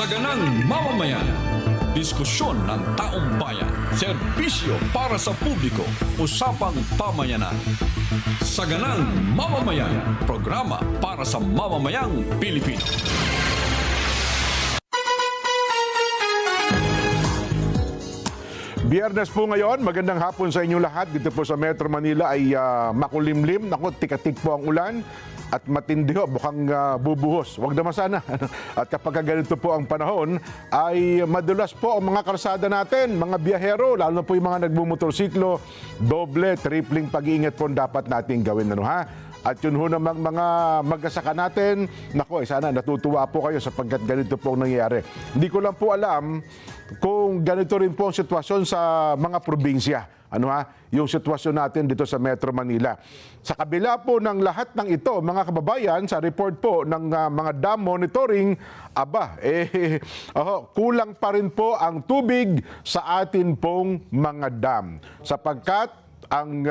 Saganang mamamayan. Diskusyon ng taong bayan. Serbisyo para sa publiko. Usapang pamayanan. Saganang mamamayan. Programa para sa mamamayang Pilipino. Biyernes po ngayon, magandang hapon sa inyo lahat. Dito po sa Metro Manila ay makulimlim. Naku, tikatik po ang ulan at matindi ho, mukhang bubuhos. Huwag naman sana. At kapag ganito po ang panahon, ay madulas po ang mga kalsada natin, mga biyahero, lalo na po yung mga nagmumotorsiklo, doble, tripling pag-iingat po dapat natin gawin. Ano, ha? At yun ho namang mga magasaka natin, naku, sana natutuwa po kayo sapagkat ganito po ang nangyayari. Hindi ko lang po alam kung ganito rin po ang sitwasyon sa mga probinsya. Ano ha? Yung sitwasyon natin dito sa Metro Manila. Sa kabila po ng lahat ng ito, mga kababayan, sa report po ng mga dam monitoring, kulang pa rin po ang tubig sa atin pong mga dam. Sapagkat ang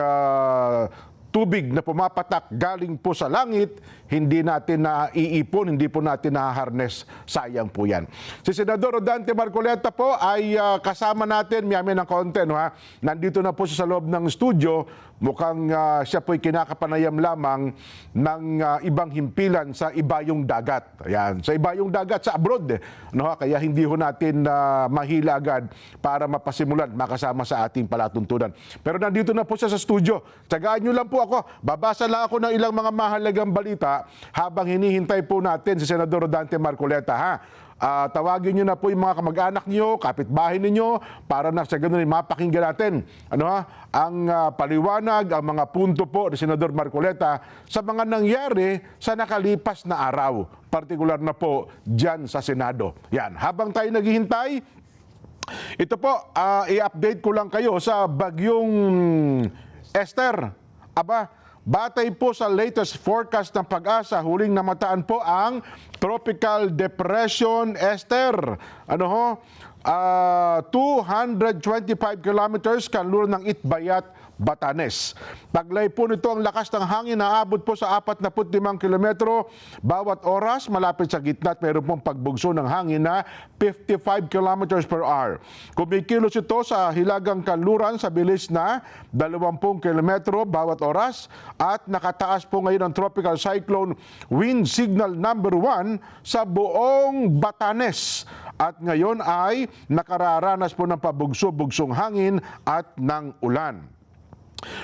tubig na pumapatak galing po sa langit, hindi natin naiipon, hindi po natin na-harness. Sayang po yan. Si Senador Rodante Marcoleta po ay kasama natin, miyami ng konti. No, ha? Nandito na po siya sa loob ng studio. Mukhang siya po'y kinakapanayam lamang ng ibang himpilan sa ibayong dagat. Ayan. Sa ibayong dagat, sa abroad. No, ha? Kaya hindi ho natin mahila agad para mapasimulan, makasama sa ating palatuntunan. Pero nandito na po siya sa studio. Tsagaan nyo lang po ako. Babasa lang ako ng ilang mga mahalagang balita habang hinihintay po natin si Senador Rodante Marcoleta, ha? Tawagin nyo na po yung mga kamag-anak nyo, kapitbahay ninyo, para na sa ganun mapakinggan natin ang paliwanag, ang mga punto po ni Senador Marcoleta sa mga nangyari sa nakalipas na araw, partikular na po dyan sa Senado. Yan, habang tayo naghihintay, ito po, i-update ko lang kayo sa bagyong Esther. Batay po sa latest forecast ng Pag-asa, huling namataan po ang Tropical Depression Esther. 225 kilometers kanluran ng Itbayat, Batanes. Taglay po nito ang lakas ng hangin na abot po sa 45 kilometro bawat oras malapit sa gitna at mayroon pong pagbugso ng hangin na 55 kilometers per hour. Kumikilos ito sa hilagang kanluran sa bilis na 20 kilometro bawat oras at nakataas po ngayon ang tropical cyclone wind signal number 1 sa buong Batanes. At ngayon ay nakararanas po ng pabugso-bugsong hangin at ng ulan.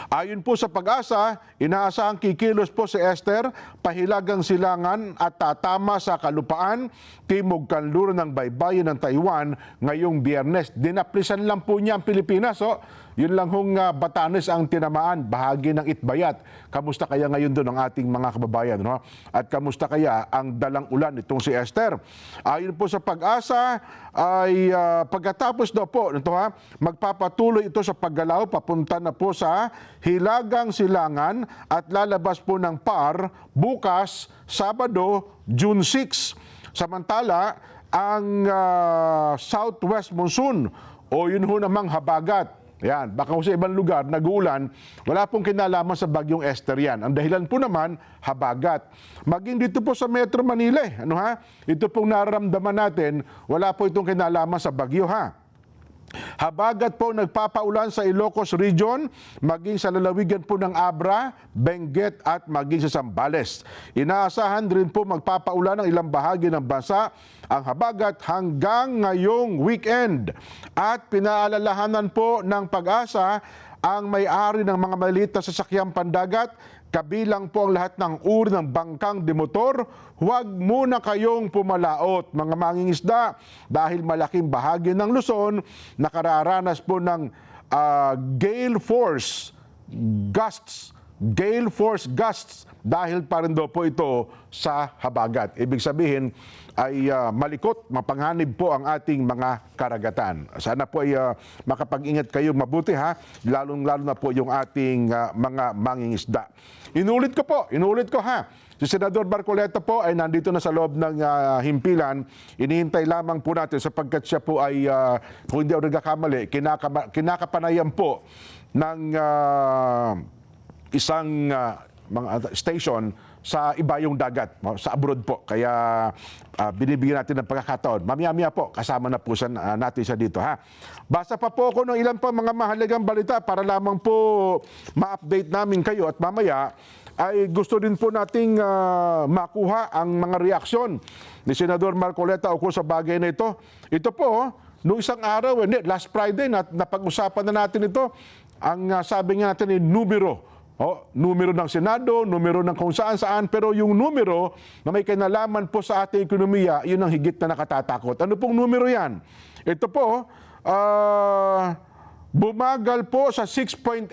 Ayon po sa Pag-asa, inaasahang kikilos po si Esther, pahilagang silangan at tatama sa kalupaan, timog kanluran ng baybayin ng Taiwan ngayong Biyernes. Dinaplisan lang po niya ang Pilipinas. Yun lang hong Batanes ang tinamaan, bahagi ng Itbayat. Kamusta kaya ngayon doon ang ating mga kababayan? No? At kamusta kaya ang dalang ulan itong si Esther? Ayon po sa Pag-asa, ay pagkatapos daw po, magpapatuloy ito sa paggalaw, papunta na po sa hilagang silangan at lalabas po ng PAR bukas, Sabado, June 6. Samantala, ang southwest monsoon o yun ho namang habagat, yan, baka sa ibang lugar nag-uulan, wala pong kinalaman sa bagyong Esther yan. Ang dahilan po naman, habagat. Maging dito po sa Metro Manila, ito pong nararamdaman natin, wala po itong kinalaman sa bagyo, Habagat po nagpapaulan sa Ilocos Region, maging sa lalawigan po ng Abra, Benguet at maging sa Zambales. Inaasahan rin po magpapaulan ng ilang bahagi ng bansa ang habagat hanggang ngayong weekend. At pinaalalahanan po ng Pag-asa ang may-ari ng mga maliit na sasakyang pandagat, kabilang po ang lahat ng uri ng bangkang demotor, huwag muna kayong pumalaot, mga mangingisda, dahil malaking bahagi ng Luzon nakararanas po ng gale force gusts dahil pa rin daw po ito sa habagat. Ibig sabihin ay malikot, mapanghanib po ang ating mga karagatan. Sana po ay makapag-ingat kayo mabuti, lalong-lalo na po yung ating mga mangingisda. Inulit ko, si Senador Marcoleta po ay nandito na sa loob ng himpilan. Inihintay lamang po natin sapagkat siya po ay, kung hindi ako nagkakamali, kinakapanayam po ng isang mga station sa ibayong dagat, sa abroad po. Kaya binibigyan natin ng pagkakataon. Mamaya-maya po, kasama na po natin siya dito. Ha? Basa pa po ako ng ilan pa mga mahalagang balita para lamang po ma-update namin kayo. At mamaya ay gusto din po nating makuha ang mga reaksyon ni Senador Marcoleta ukol sa bagay na ito. Ito po, noong isang araw, last Friday, napag-usapan na natin ito. Ang sabi nga natin ay numero. Numero ng Senado, numero ng kung saan-saan, pero yung numero na may kinalaman po sa ating ekonomiya, yun ang higit na nakatatakot. Ano pong numero yan? Ito po, bumagal po sa 6.8%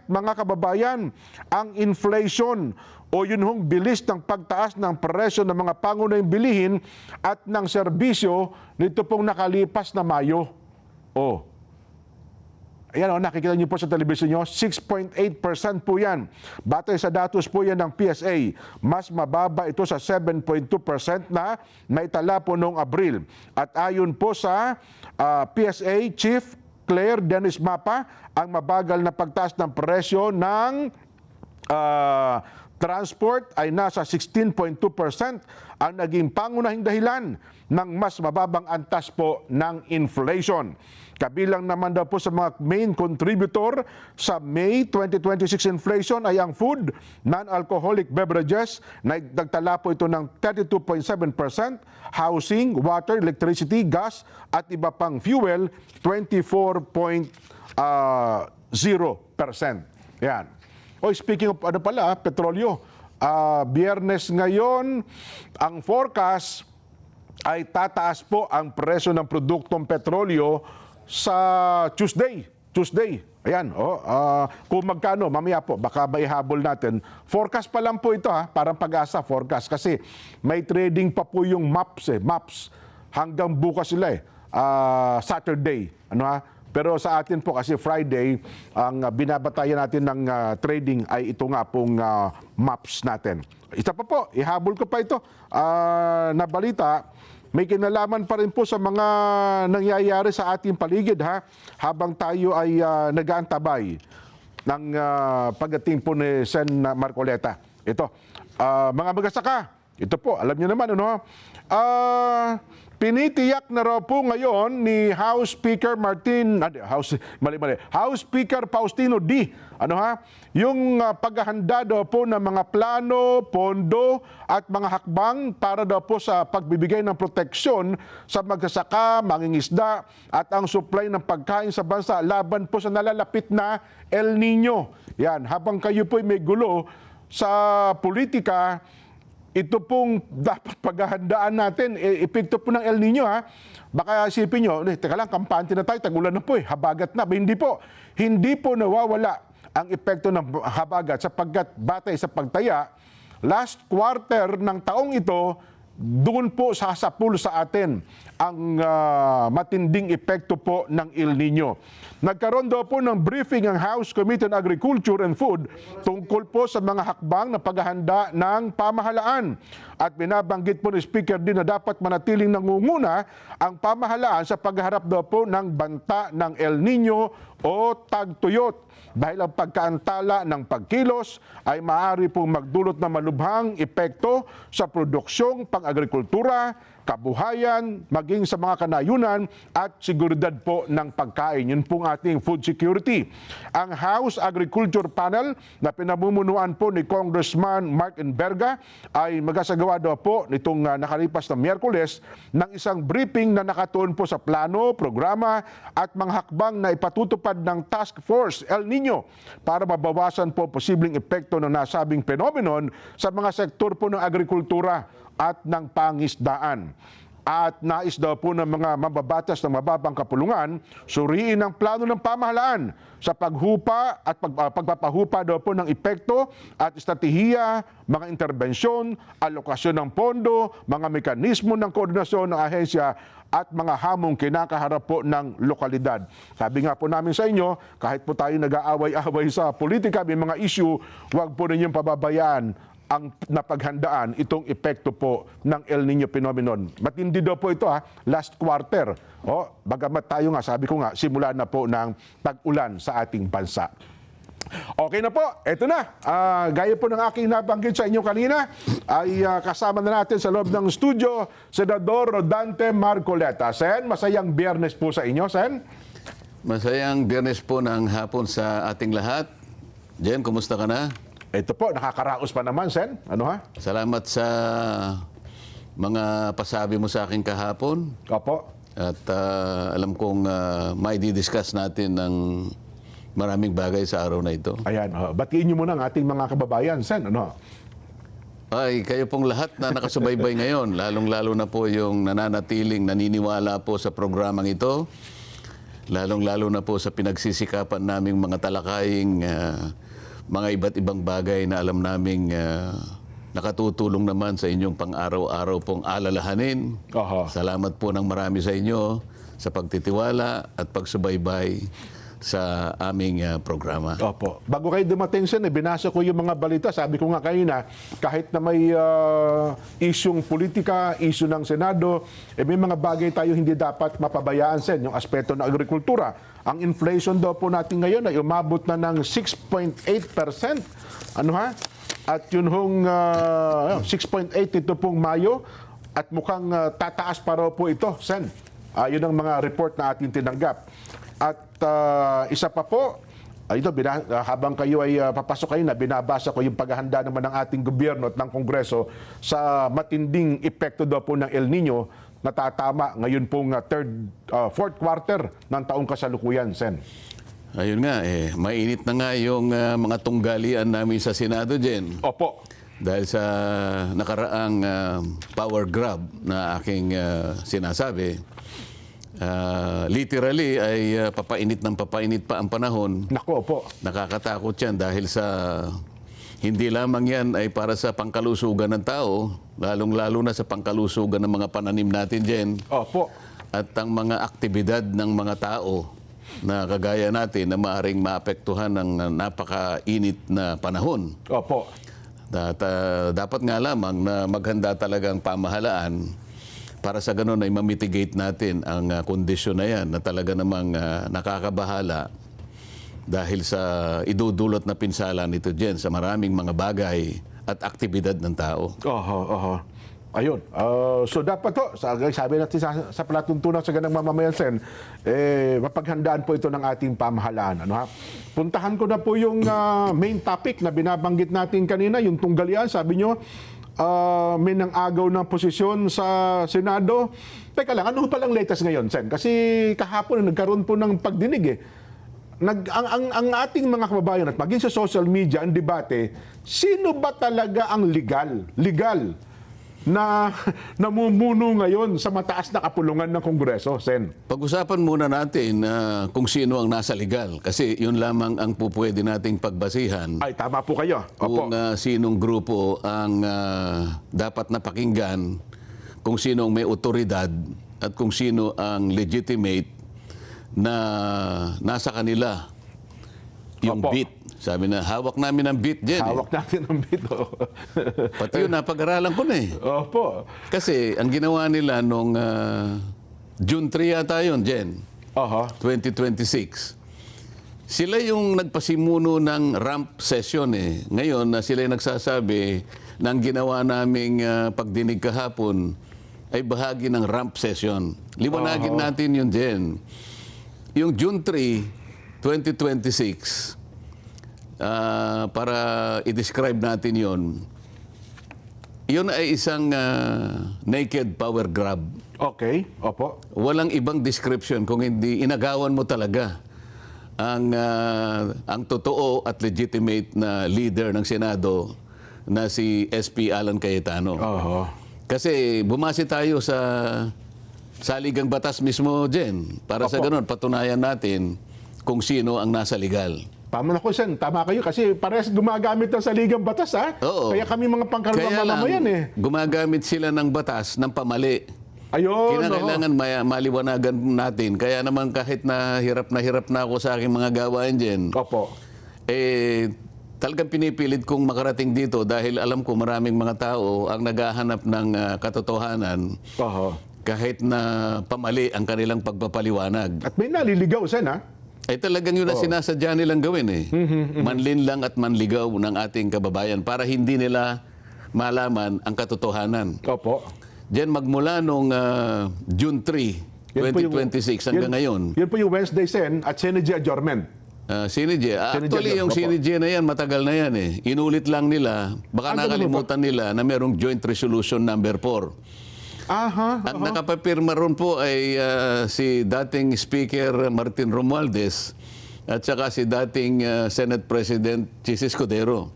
mga kababayan ang inflation o yun hong bilis ng pagtaas ng presyo ng mga pangunahing bilihin at ng serbisyo nito pong nakalipas na Mayo. Ayan, nakikita niyo po sa telebisyon niyo, 6.8% po yan. Batay sa datos po yan ng PSA, mas mababa ito sa 7.2% na naitala po noong Abril. At ayon po sa PSA Chief Claire Dennis Mapa, ang mabagal na pagtaas ng presyo ng transport ay nasa 16.2% ang naging pangunahing dahilan ng mas mababang antas po ng inflation. Kabilang naman daw po sa mga main contributor sa May 2026 inflation ay ang food, non-alcoholic beverages, nagtala po ito ng 32.7%, housing, water, electricity, gas at iba pang fuel, 24.0%. Yan. Speaking of petrolyo, Biyernes ngayon, ang forecast ay tataas po ang presyo ng produktong petrolyo sa Tuesday. Ayan, kung magkano, mamaya po, baka maihabol natin. Forecast pa lang po ito, parang Pag-asa forecast. Kasi may trading pa po yung maps. Hanggang bukas sila Saturday. Pero sa atin po kasi Friday, ang binabatayan natin ng trading ay ito nga pong maps natin. Isa pa po, ihabol ko pa ito na balita. May kinalaman pa rin po sa mga nangyayari sa ating paligid habang tayo ay nag-aantabay ng pagdating po ni Sen Marcoleta. Ito, mga magsasaka, ito po, alam niyo naman, pinitiyak na raw po ngayon ni House Speaker House Speaker Faustino D. Yung paghahanda daw po ng mga plano, pondo at mga hakbang para daw po sa pagbibigay ng proteksyon sa magsasaka, mangingisda at ang supply ng pagkain sa bansa laban po sa nalalapit na El Nino. Yan, habang kayo po may gulo sa politika, ito pong dapat paghahandaan natin. Epekto po ng El Nino Baka isipin nyo, teka lang, kampante na tayo, tag-ulan na po habagat na. Hindi po nawawala ang epekto ng habagat sapagkat batay sa pagtaya, last quarter ng taong ito, doon po sasapul sa atin ang matinding epekto po ng El Nino. Nagkaroon daw po ng briefing ang House Committee on Agriculture and Food tungkol po sa mga hakbang na paghahanda ng pamahalaan. At binabanggit po ni Speaker din na dapat manatiling nangunguna ang pamahalaan sa pagharap daw po ng banta ng El Nino o tagtuyot. Dahil ang pagkaantala ng pagkilos ay maaari pong magdulot na malubhang epekto sa produksyong pang-agrikultura, kabuhayan, maging sa mga kanayunan at seguridad po ng pagkain. Yun pong ating food security. Ang House Agriculture Panel na pinamumunuan po ni Congressman Mark Enverga ay magasagawa daw po nitong nakalipas na Miyerkules ng isang briefing na nakatuon po sa plano, programa at mga hakbang na ipatutupad ng Task Force El Nino para mabawasan po posibleng epekto ng nasabing phenomenon sa mga sektor po ng agrikultura at ng pangisdaan. At nais daw po ng mga mababatas ng mababang kapulungan, suriin ang plano ng pamahalaan sa paghupa at pagpapahupa daw po ng epekto at estratehiya, mga interbensyon, alokasyon ng pondo, mga mekanismo ng koordinasyon ng ahensya at mga hamong kinakaharap po ng lokalidad. Sabi nga po namin sa inyo, kahit po tayo nag-aaway-away sa politika, may mga issue, huwag po ninyong pababayaan ang napaghandaan itong epekto po ng El Nino phenomenon. Matindi daw po ito last quarter. Bagamat tayo nga, sabi ko nga, simula na po ng tag-ulan sa ating bansa. Okay na po, eto na. Gaya po ng aking nabanggit sa inyo kanina, ay kasama na natin sa loob ng studio, Senador Rodante Marcoleta. Sen, masayang Biyernes po sa inyo, Sen. Masayang Biyernes po ng hapon sa ating lahat. Jen, kumusta ka na? Ito po, nakakaraos pa naman, Sen. Ano ha? Salamat sa mga pasabi mo sa akin kahapon. Opo. At alam kong may di-discuss natin ng maraming bagay sa araw na ito. Ayan, batiin niyo muna ang ating mga kababayan, Sen. Ano? Ay, kayo pong lahat na nakasubaybay ngayon, lalong-lalo na po yung nananatiling naniniwala po sa programang ito, lalong-lalo na po sa pinagsisikapan naming mga talakaying mga iba't ibang bagay na alam naming nakatutulong naman sa inyong pang-araw-araw pong alalahanin. Aha. Salamat po ng marami sa inyo sa pagtitiwala at pagsubaybay sa aming programa. Opo. Bago kayo dumating, Sen, binasa ko yung mga balita. Sabi ko nga kanina, kahit na may isyung politika, isyu ng Senado, may mga bagay tayo hindi dapat mapabayaan, Sen. Yung aspeto ng agrikultura. Ang inflation daw po natin ngayon ay umabot na ng 6.8%. Ano ha? At yun hong 6.8 ito pong Mayo. At mukhang tataas pa raw po ito, Sen. Yun ang mga report na ating tinanggap. At isa pa po, ito, habang kayo ay papasok kayo na, binabasa ko yung paghahanda naman ng ating gobyerno at ng Kongreso sa matinding epekto daw po ng El Nino na tatama ngayon pong fourth quarter ng taong kasalukuyan, Sen. Ayun nga, mainit na nga yung mga tunggalian namin sa Senado, Jen. Opo. Dahil sa nakaraang power grab na aking sinasabi, literally ay papainit pa ang panahon. Nako po. Nakakatakot yan dahil sa hindi lamang yan ay para sa pangkalusugan ng tao, lalong-lalo na sa pangkalusugan ng mga pananim natin dyan. Opo. At ang mga aktibidad ng mga tao na kagaya natin na maaaring maapektuhan ng napakainit na panahon. Opo. Dapat nga lamang na maghanda talagang pamahalaan para sa ganun ay mamitigate natin ang kondisyon na yan na talaga namang nakakabahala dahil sa idudulot na pinsala nito dyan sa maraming mga bagay at aktibidad ng tao. Oho. Ayun. So dapat po, sabi natin sa palatuntunan sa ganang mamamayan, Sen, mapaghandaan po ito ng ating pamahalaan. Ano ha? Puntahan ko na po yung main topic na binabanggit natin kanina, yung tunggalian. Sabi nyo, may nang agaw ng posisyon sa Senado. Teka lang, ano palang latest ngayon, Sen? Kasi kahapon nagkaroon po ng pagdinig ang ating mga kababayan at maging sa social media, ang debate, sino ba talaga ang legal na namumuno ngayon sa mataas na kapulungan ng Kongreso, Sen? Pag-usapan muna natin kung sino ang nasa legal kasi yun lamang ang pupwede nating pagbasihan. Ay, tama po kayo. Opo. Kung sinong grupo ang dapat napakinggan, kung sino ang may otoridad at kung sino ang legitimate na nasa kanila yung Opo. beat. Sabi na, hawak namin ang beat dyan. Hawak natin ang bito. Pati yun, napag-aralan ko na eh. Opo. Kasi ang ginawa nila nung June 3 yata yun, Jen, Aha. 2026. Sila yung nagpasimuno ng ramp session eh. Ngayon na sila yung nagsasabi na ang ginawa naming pagdinig kahapon ay bahagi ng ramp session. Liwanagin natin yun, Jen. Yung June 3, 2026, para i-describe natin yun ay isang naked power grab. Okay. Opo. Walang ibang description kung hindi inagawan mo talaga ang totoo at legitimate na leader ng Senado na si SP Alan Cayetano. Oho. Kasi bumase tayo sa saligang batas mismo, Jen. Para sa Opo. ganun, patunayan natin kung sino ang nasa legal. Tama na ko, Sen. Tama kayo kasi parehas gumagamit ng saligang batas, ha? Oo. Kaya kami mga pangkaraniwang mamamayan, gumagamit sila ng batas ng pamali. Ayun. Kinakailangan maliwanagan natin. Kaya naman kahit na hirap na ako sa aking mga gawain dyan, Opo. talagang pinipilit kong makarating dito dahil alam ko maraming mga tao ang naghahanap ng katotohanan Oho. kahit na pamali ang kanilang pagpapaliwanag. At may naliligaw, Sen, ha? Ay talagang yun ang sinasadya nilang gawin eh. Manlin lang at manligaw ng ating kababayan para hindi nila malaman ang katotohanan. Opo. Diyan magmula nung June 3, Yan po yung- 2026 hanggang ngayon. Yun po yung Wednesday Sen at Senate adjournment. Sinidje. Actually, yung Opo. Sinidje na yan, matagal na yan eh. Inulit lang nila, baka Ano nakalimutan nila na merong Joint Resolution number 4. Aha. Ang nakapapirma ron po ay si dating Speaker Martin Romualdez at saka si dating Senate President Chis Escudero.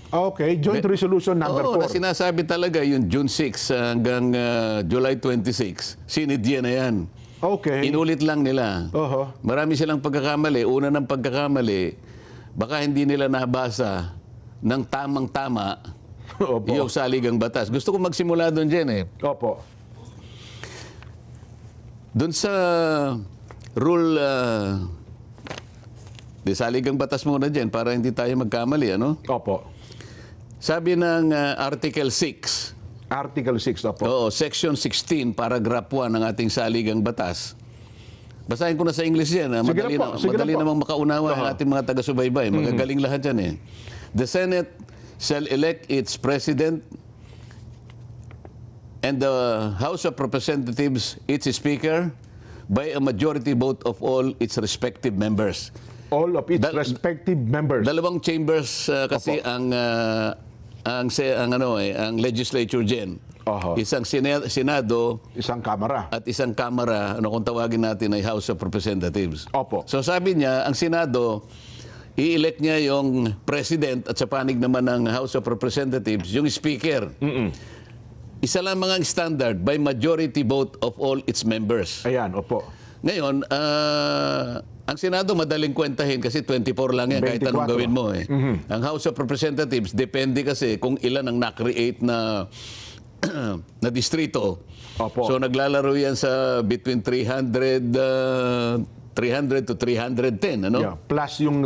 Okay, Joint Resolution number Oo, na 4. sinasabi talaga yung June 6 hanggang July 26. Sinidye na yan. Okay. Inulit lang nila. Oho. Marami silang pagkakamali. Una ng pagkakamali, baka hindi nila nabasa ng tamang-tama Opo. yung saligang batas. Gusto ko magsimula doon dyan eh. Opo. Doon sa rule, di saligang batas muna dyan para hindi tayo magkamali, ano? Opo. Sabi ng Article 6, Article 6, opo. oo, Section 16, Paragraph 1 ng ating saligang batas. Basahin ko na sa English yan. Sige Madali, na po, sige madali na po. namang makaunawa ang ating mga taga-subaybay. Magagaling lahat yan eh. The Senate shall elect its president and the House of Representatives its speaker by a majority vote of all its respective members. All of its Dal- respective members. Dalawang chambers kasi ang legislature dyan. Oho. Isang Senado Isang kamara. at isang kamara, ano kung tawagin natin ay House of Representatives. Opo. So sabi niya, ang Senado, i-elect niya yung President at sa panig naman ng House of Representatives, yung Speaker. Isa lang mga standard by majority vote of all its members. Ayan, opo. Ngayon, ang Senado madaling kwentahin kasi 24 lang yan kahit anong 24. gawin mo eh. Ang House of Representatives, depende kasi kung ilan ang na-create na na distrito. Opo. So naglalaro yan sa between 300 to 310, ano? Yeah. Plus yung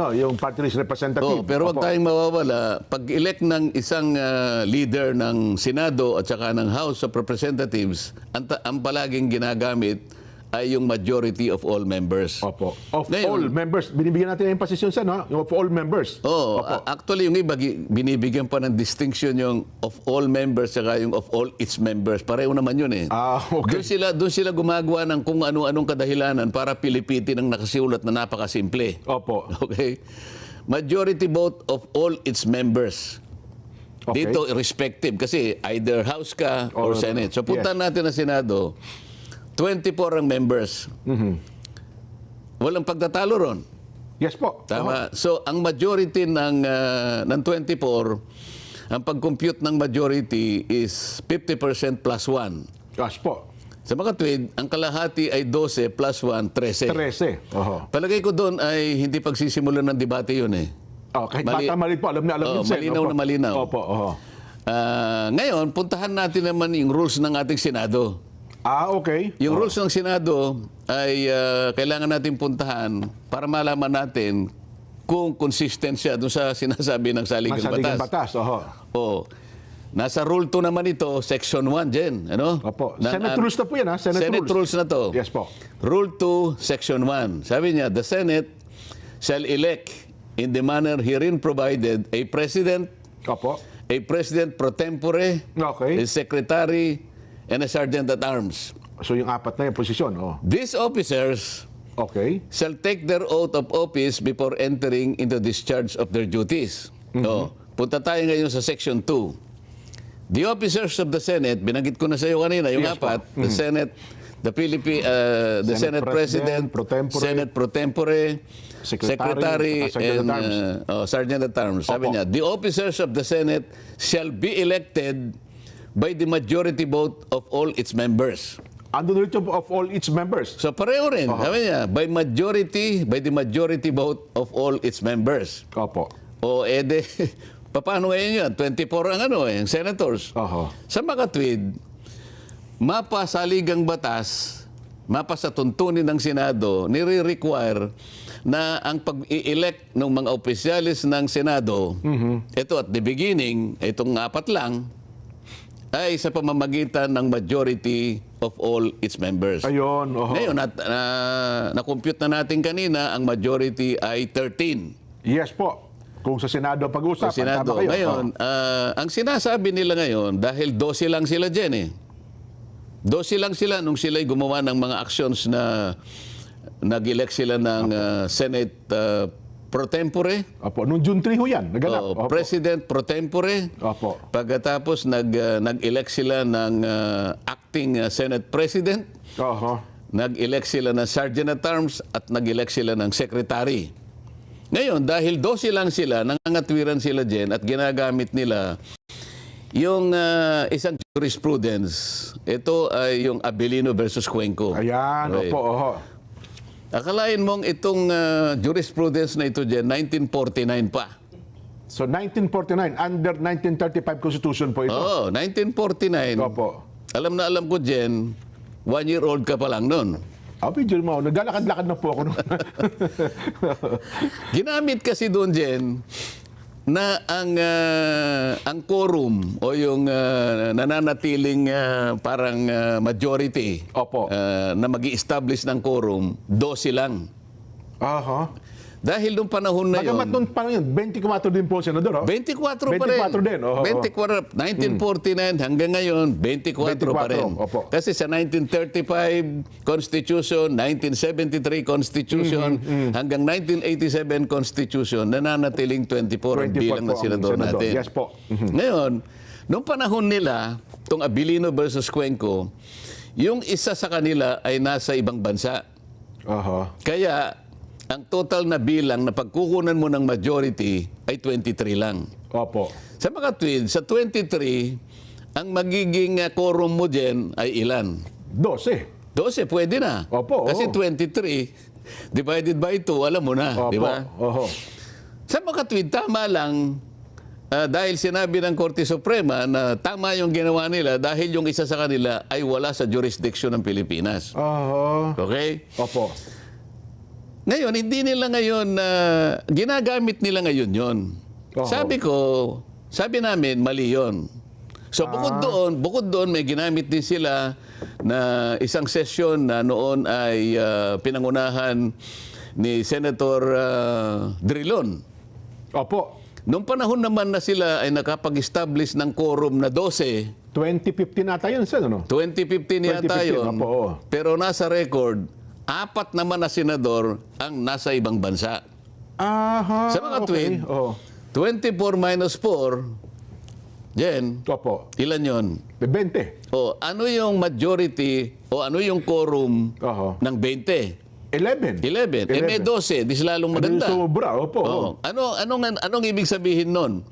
yung party list representative. Oh, pero wag Opo. tayong mawawala. Pag-elect ng isang leader ng Senado at saka ng House of Representatives, ang palaging ginagamit ay yung majority of all members. Opo. Of Ngayon- all members. Binibigyan natin yung emphasis yun sa, no? Yung of all members. Oh, actually yung iba binibigyan pa ng distinction yung of all members saka yung of all its members. Pareho naman yun eh. Okay. Doon sila gumagawa ng kung ano-anong kadahilanan para pilipitin ang nakasiulat na napakasimple. Opo. Okay? Majority vote of all its members. Okay. Dito respective kasi either House ka or Or- Senate. So punta yes. natin ang Senado, 24 ang members. Walang pagtatalo ron. Yes po. Tama. So, ang majority ng 24, ang pag-compute ng majority is 50% plus 1. Yes po. Sa mga tweed, ang kalahati ay 12 plus 1, 13. 13. Oho. Palagay ko doon ay hindi pagsisimulan ng debate yun eh. Oh, kahit bata malit po, alam Oo, yun, Sen. malinaw Opo. na malinaw. Opo. Oho. Ngayon, puntahan natin naman yung rules ng ating Senado. Okay. Yung rules ng Senado ay kailangan natin puntahan para malaman natin kung consistent siya doon sa sinasabi ng saligang Masaligang batas. batas. Oho. Oo. Nasa Rule 2 naman ito, Section 1 dyan. Ano? Opo. Senate rules na po yan, ha? Senate rules na to. Yes po. Rule 2, Section 1. Sabi niya, the Senate shall elect in the manner herein provided a President, Opo. a President pro tempore, Okay. a Secretary, and a Sergeant at Arms. So yung apat na yung posisyon. Oh. These officers Okay. shall take their oath of office before entering into discharge of their duties. So, punta tayo ngayon sa Section 2. The officers of the Senate, binanggit ko na sa iyo kanina, yung Yes, po. apat, the Senate, the Senate President, pro tempore, Senate pro tempore, Secretary, Secretary, Sergeant and at Arms. Sergeant at Arms. Sabi Opo. niya, the officers of the Senate shall be elected by the majority vote of all its members. Andun rin yung of all its members. So pareho rin. Sabi niya, by the majority vote of all its members. Opo. O ede, paano ngayon yan? 24 ang ang senators. Oho. Sa makatwid, mapa sa ligang batas, mapa sa tuntunin ng Senado, nire-require na ang pag-i-elect ng mga opisyalis ng Senado, ito at the beginning, itong apat lang, ay sa pamamagitan ng majority of all its members. Ayun, oho. Ngayon, na-compute na natin kanina, ang majority ay 13. Yes po. Kung sa Senado ang pag-uusapan, Sa Senado. tama kayo. Ngayon, ang sinasabi nila ngayon, dahil 12 lang sila dyan eh. 12 lang sila nung sila'y gumawa ng mga actions na nag-elect sila ng Senate pro tempore. Opo, nung June 3 ho yan, naganap. Opo. President pro tempore. Opo. Pagkatapos nag-elect sila ng acting Senate President. Oho. Nag-elect sila ng Sergeant at Arms at nag-elect sila ng Secretary. Ngayon, dahil 12 lang sila, nangangatwiran sila dyan at ginagamit nila yung isang jurisprudence. Ito ay yung Abilino versus Cuenco. Ayan, Right. opo, oho. Akalain mong itong jurisprudence na ito dyan, 1949 pa. So 1949, under 1935 Constitution po ito. Oo, 1949. Opo. Alam na alam ko dyan, 1-year-old ka pa lang nun. Medyo mo, naglalakad-lakad na po ako noon. Ginamit kasi doon dyan na ang quorum o yung nananatiling parang majority Opo. na mag-i-establish ng quorum, 12 lang. Aha. Dahil nung panahon na Bagamat yun, noon pa yun, 24 din po, Senador. 24 pa rin. 24 din, oo. 24, 1949 hanggang ngayon, 24 pa 24, rin. opo. Kasi sa 1935 Constitution, 1973 Constitution, hanggang 1987 Constitution, nananatiling 24 ang 24 bilang po na ang senador senador. natin. Yes po. Ngayon, nung panahon nila, itong Abilino versus Cuenco, yung isa sa kanila ay nasa ibang bansa. Aha. Kaya, ang total na bilang na pagkukunan mo ng majority ay 23 lang. Opo. Sa mga twins, sa 23, ang magiging quorum mo dyan ay ilan? 12. 12, pwede na. Opo, Kasi oo. 23 divided by 2, alam mo na, Opo. di ba? Oho. Sa mga twin, tama lang dahil sinabi ng Korte Suprema na tama yung ginawa nila dahil yung isa sa kanila ay wala sa jurisdiction ng Pilipinas. Aha. Okay? Opo. Ngayon, hindi nila ngayon, ginagamit nila ngayon yon. Oo. Sabi namin, mali yon. So bukod doon, may ginamit din sila na isang session na noon ay pinangunahan ni Senator Drilon. Opo. Noong panahon naman na sila ay nakapag-establish ng quorum na 12, 2015 ata yun, Sen, ano? 2015 yata 2015, yun. opo, oo. Pero nasa record, 4 naman na senador ang nasa ibang bansa. Aha. Sa mga twin, Oh. 24 minus 4, Jen, Opo. ilan yon? 20. O ano yung majority o ano yung quorum Oho. ng 20? 11. 11. Eh may 12, di lalong maganda. Sobra, opo. Oh. Anong ibig sabihin nun?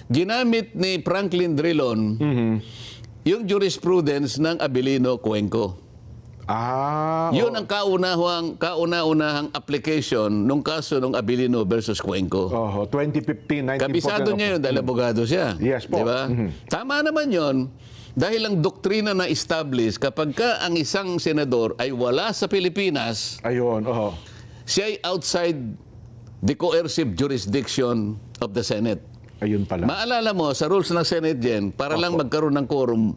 Ginamit ni Franklin Drilon yung jurisprudence ng Abilino Cuenco. Yun ang kauna-unahang application nung kaso ng Abilino versus Cuenco. 2015, 1949. Kabisado niya yun dahil abogado siya. Yes po. Di ba? Tama naman yun. Dahil ang doktrina na establish, kapag ka ang isang senador ay wala sa Pilipinas, Ayun, oho. siya ay outside the coercive jurisdiction of the Senate. Ayun pala. Maalala mo, sa rules ng Senate yan, para lang magkaroon ng quorum,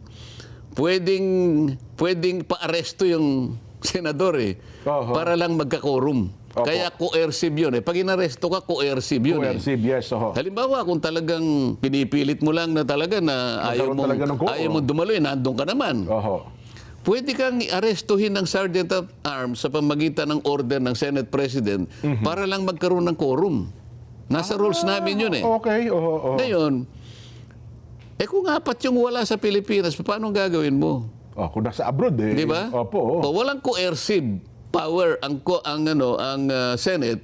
pwedeng pa-aresto yung senador eh. Oho. Para lang magka-quorum. Opo. Kaya coercive yun eh. Pag inaresto ka, coercive yun eh. Coercive, yes, oho. Halimbawa, kung talagang pinipilit mo lang na talaga na ayaw Magkaroon talaga ng quorum. mong dumaloy, nandun ka naman. Oho. Pwede kang arestuhin ng Sergeant at Arms sa pamagitan ng order ng Senate President para lang magkaroon ng quorum. Nasa rules namin yun eh. Okay, oho. Ngayon, kung 4 yung wala sa Pilipinas, paano gagawin mo? Kung nasa abroad eh. Di ba? Opo. O, walang coercive power ang Senate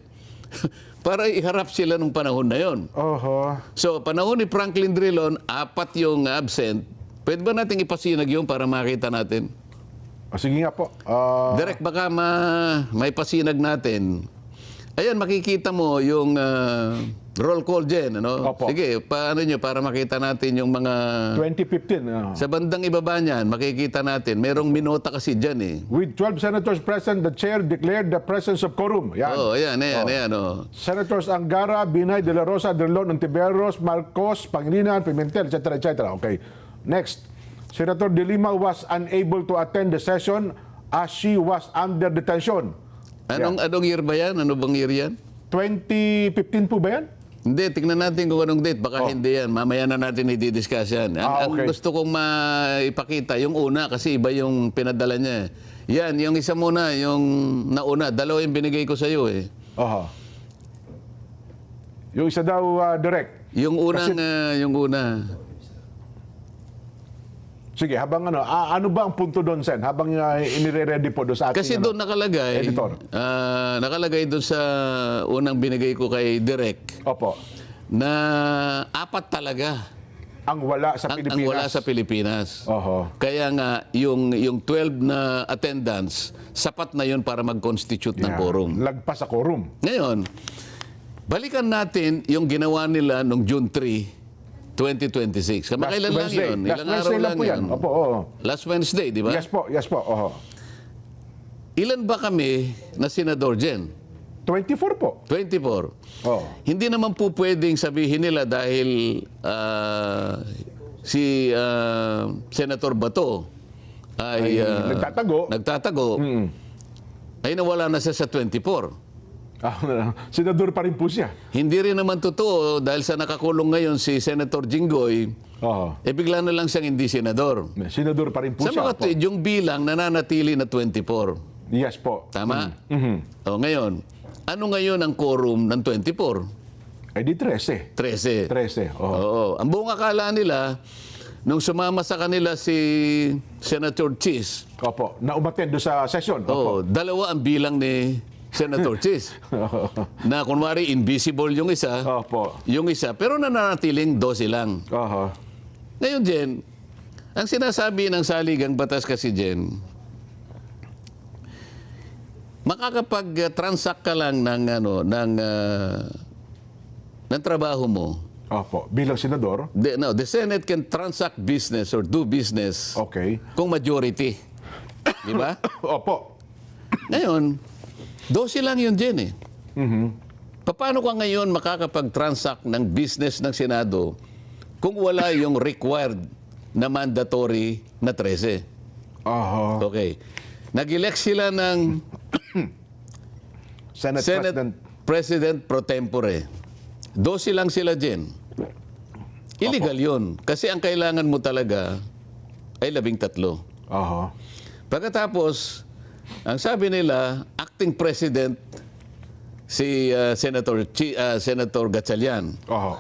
para iharap sila nung panahon na yon. Oho. So, panahon ni Franklin Drilon, 4 yung absent. Pwede ba nating ipasinag yun para makita natin? Sige nga po. Direk, baka may pasinag natin. Ayan, makikita mo yung roll call dyan. Ano? Opo. Sige, paano nyo para makita natin yung mga... 2015. Sa bandang ibaba niyan, makikita natin. Merong minota kasi dyan eh. With 12 senators present, the chair declared the presence of quorum. Yan. Ayan. Oh. Senators Angara, Binay, De La Rosa, Drilon, Ontiveros, Marcos, Pangilinan, Pimentel, etc. Okay. Next. Senator De Lima was unable to attend the session as she was under detention. Anong year ba yan? Ano bang year yan? 2015 po ba yan? Hindi, tingnan natin kung anong date. Baka hindi yan. Mamaya na natin i-discuss yan. Ang okay. gusto kong maipakita, yung una, kasi iba yung pinadala niya. Yan, yung isa muna, yung nauna. Dalawa yung binigay ko sa iyo eh. Aha. Yung isa daw direct. Yung unang, yung una. Sige, habang ano ba ang punto doon, Sen? Habang inire-ready po doon sa ating... Kasi doon nakalagay, editor. nakalagay doon sa unang binigay ko kay Direk, Opo. na apat talaga Ang wala sa ang Pilipinas. wala sa Pilipinas. Oho. Kaya nga, yung 12 na attendance, sapat na yun para mag-constitute ng Yeah. quorum. Lagpas sa quorum. Ngayon, balikan natin yung ginawa nila noong June 3, 2026. Kamakailan lang Wednesday. yun. Last Ilang araw Wednesday lang lang po yan. yun. Opo, oo. Last Wednesday, di ba? Yes po. Oho. Ilan ba kami na senador, Jen? 24 po. 24. Oo. Hindi naman po pwedeng sabihin nila dahil si Senator Bato ay nagtatago ay nawala na siya sa 24. Senador pa rin po siya. Hindi rin naman totoo dahil sa nakakulong ngayon si Senator Jinggoy, Oo. bigla na lang siyang hindi senador. Senador pa rin po Sa siya. mga tuwid, yung bilang nananatili na 24. Yes po. Tama? O ngayon, ano ngayon ang quorum ng 24? Eh di 13. 13. 13. Oo. Oo. Ang buong akala nila, nung sumama sa kanila si Senator Chis, Opo. Na umattend doon sa session. Opo. dalawa ang bilang ni Senator Chis. Na kunwari invisible yung isa, Opo. pero nananatiling 12 lang. Oho. Ngayon, Jen, ang sinasabi ng saligang batas kasi, Jen, makakapag-transact ka lang ng trabaho mo. Opo. Bilang senador. The Senate can transact business or do business Okay. kung majority. Di ba? Opo. Ngayon, 12 lang yun, Jen eh. Paano ka ngayon makakapag-transact ng business ng Senado kung wala yung required na mandatory na 13? Oho. Okay. Nag-elect sila ng Senate President pro tempore. 12 lang sila, Jen. Illegal yun. Kasi ang kailangan mo talaga ay 13. Oho. Pagkatapos, Ang sabi nila, acting president si Senator Gatchalian. Oho.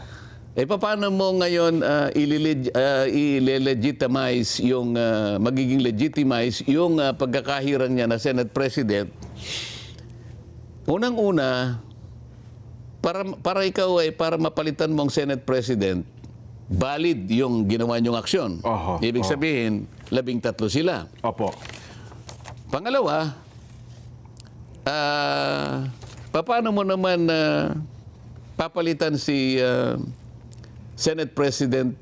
Paano mo ngayon i-legitimize yung magiging legitimize yung pagkakahirang niya na Senate President? Unang-una, para ikaw para mapalitan mong Senate President, valid yung ginawa niyong aksyon. Oho. Ibig sabihin, 13 sila. Opo. Pangalawa, paano mo naman papalitan si Senate President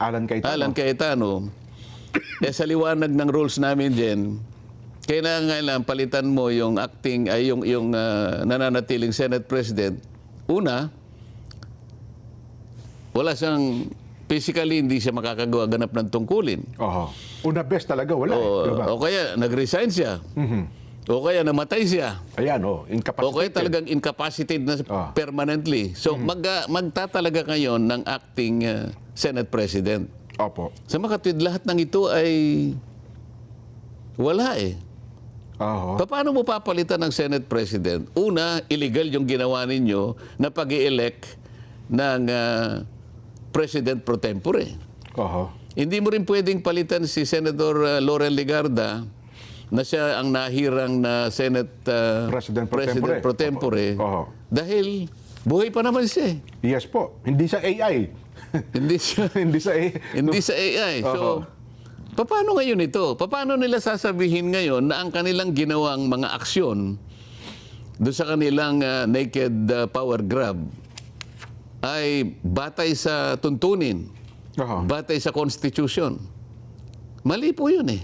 Alan Cayetano? Sa liwanag ng rules namin din, kailangan palitan mo yung acting yung nananatiling Senate President. Una, wala siyang physically, hindi siya makakagawa-ganap ng tungkulin. Oho. Una best talaga, wala. Diba? O kaya nag-resign siya. O kaya namatay siya. Ayan, incapacitated. O kaya talagang incapacitated na permanently. So magtatalaga ngayon ng acting Senate President. Opo. Sa makatwid, lahat ng ito ay wala eh. Oho. Paano mo papalitan ng Senate President? Una, illegal yung ginawa ninyo na pag-i-elect ng President pro tempore. Oho. Hindi mo rin pwedeng palitan si Senator Laurel Legarda na siya ang nahirang na Senate President pro tempore. Oho. Dahil buhay pa naman siya. Yes po. Hindi sa AI. Hindi siya Hindi sa AI. hindi sa AI. So, paano ngayon ito? Paano nila sasabihin ngayon na ang kanilang ginawang mga aksyon doon sa kanilang naked power grab ay batay sa tuntunin, Oho. batay sa Constitution? Mali po yun eh.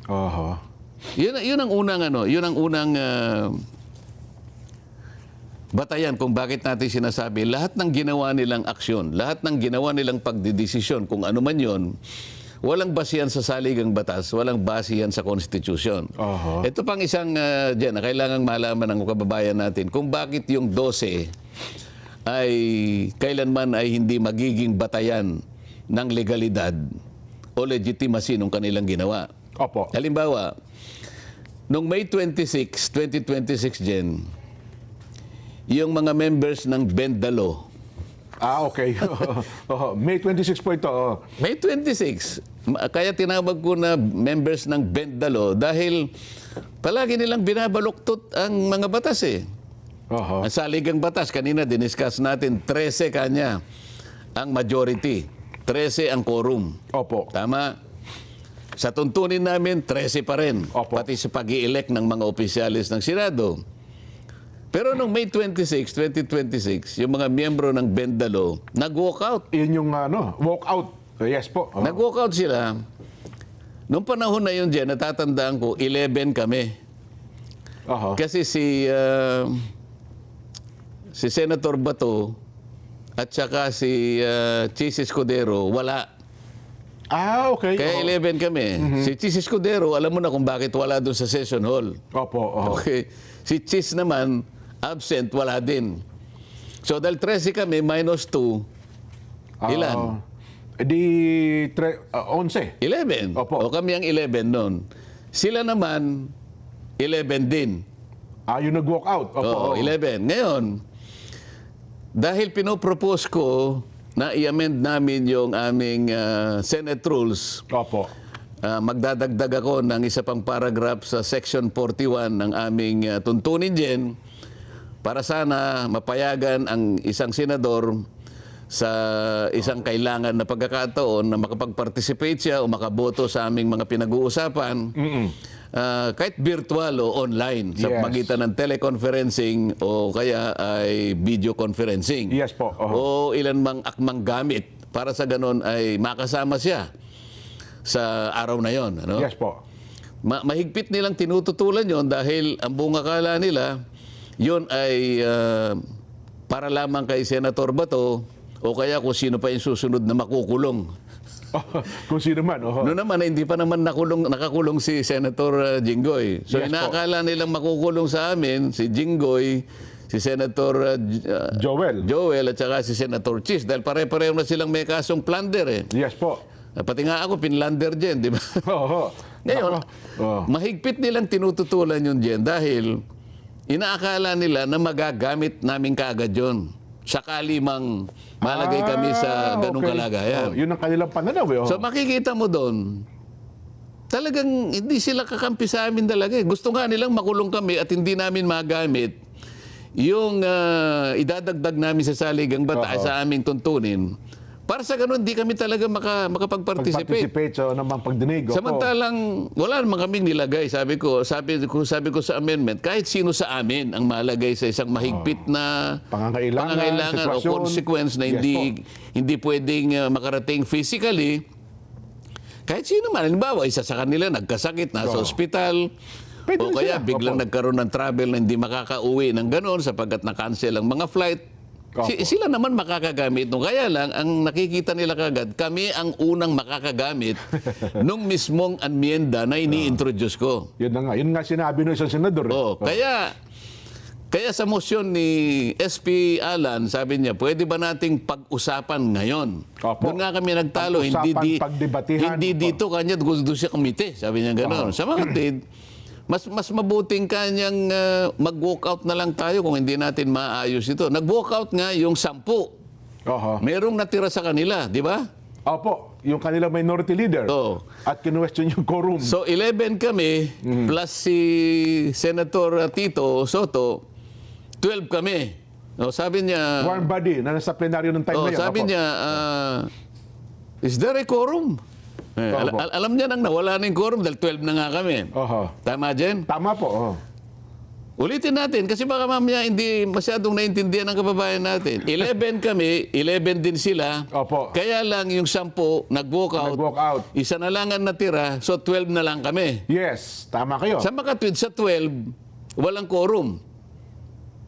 Oho. Yun ang unang batayan kung bakit natin sinasabi lahat ng ginawa nilang aksyon, lahat ng ginawa nilang pagdidesisyon, kung ano man yun, walang basihan sa saligang batas, walang basihan sa konstitusyon. Aha. Ito pang isang dyan na kailangang malaman ng kababayan natin kung bakit yung 12 ay kailanman ay hindi magiging batayan ng legalidad o legitimacy ng kanilang ginawa. Opo. Halimbawa, noong May 26, 2026 Jen, yung mga members ng Bendalo, Okay. May 26 po ito. May 26. Kaya tinawag ko na members ng Bendalo dahil palagi nilang binabaluktot ang mga batas eh. Ang saligang batas, kanina diniscuss natin, 13 kanya ang majority, 13 ang quorum. Opo. Tama? Sa tuntunin namin, 13 pa rin. Opo. Pati sa pag-i-elect ng mga opisyalis ng Senado. Pero noong May 26, 2026, yung mga miyembro ng Bendalo, nag-walk out. Yun yung walk out. Yes po. Nag-walk out sila. Noong panahon na yun, Jen, natatandaan ko, 11 kami. Kasi si Senator Bato at saka si Chis Escudero, wala. Okay. Kaya 11 kami. Si Chis Escudero, alam mo na kung bakit wala doon sa session hall. Opo. Okay. Si Chis naman, absent, wala din. So dahil 13 kami, minus 2, ilan? Di 11. 11. Opo. O kami ang 11 noon. Sila naman, 11 din. Yung nag-walk out. Oo, 11. Ngayon, dahil pinopropose ko na i-amend namin yung aming Senate rules, Opo. magdadagdag ako ng isa pang paragraph sa Section 41 ng aming tuntunin din para sana mapayagan ang isang senador sa isang kailangan na pagkakataon na makapag-participate siya o makaboto sa aming mga pinag-uusapan kahit virtual o online sa Yes. pagitan ng teleconferencing o kaya ay video conferencing. Yes po. O ilan mang akmang gamit para sa ganon ay makasama siya sa araw na yon. Ano? Yes po. Mahigpit nilang tinututulan yon dahil ang buong akala nila yon ay para lamang kay Senator Bato o kaya kung sino pa yung susunod na makukulong. Kung sino man. Noon naman, hindi pa naman nakakulong si Senator Jinggoy. So Yes, inaakala nilang makukulong sa amin si Jinggoy, si Senator Joel. at saka si Senator Chis dahil pare-pareho na silang may kasong plunder eh. Yes po. Pati nga ako, pinlander dyan, di ba? Ngayon, mahigpit nilang tinututulan yun dyan dahil inaakala nila na magagamit namin kaagad yun. Sakali mang malagay kami sa ganung kalagayan. Yun ang kanilang pananaw. So makikita mo doon, talagang hindi sila kakampi sa amin talaga. Gusto nga nilang makulong kami at hindi namin magamit yung idadagdag namin sa saligang batas sa aming tuntunin. Para sa ganun, hindi kami talaga makapag-participate. Namang pagdinig. Samantalang, wala naman kaming nilagay. Sabi ko sa amendment, kahit sino sa amin ang malagay sa isang mahigpit na pangangailangan o consequence na hindi pwedeng makarating physically, kahit sino man. Halimbawa, isa sa kanila nagkasakit, nasa ospital, o kaya biglang nagkaroon ng travel na hindi makakauwi ng gano'n sapagkat na-cancel ang mga flight. Sila naman makakagamit. Kaya lang, ang nakikita nila kagad, kami ang unang makakagamit nung mismong anmienda na ini-introduce ko. Yun nga sinabi ng isang senador. Kaya sa motion ni SP Alan, sabi niya, pwede ba nating pag-usapan ngayon? Doon nga kami nagtalo. Hindi dito kanya gusto siya komite. Sabi niya gano'n. Sa mga tid, mas mabuting kanyang mag-walk out na lang tayo kung hindi natin maayos ito. Nag-walk out nga yung 10. Merong natira sa kanila, di ba? Opo, yung kanilang minority leader. At kinwestiyon yung quorum. So 11 kami plus si Senator Tito Soto, 12 kami. Sabi niya... Warm body na nasa plenaryo ng time na yun. Sabi niya, is there a quorum? Alam niya nang nawala na yung quorum dahil 12 na nga kami. Tama, Jen? Tama po. Ulitin natin kasi baka mamaya hindi masyadong naintindihan ng kababayan natin. 11 kami, 11 din sila. Kaya lang yung 10 nag-walk out. Isa na lang ang natira, so 12 na lang kami. Yes, tama kayo. Sa makatwid sa 12, walang quorum.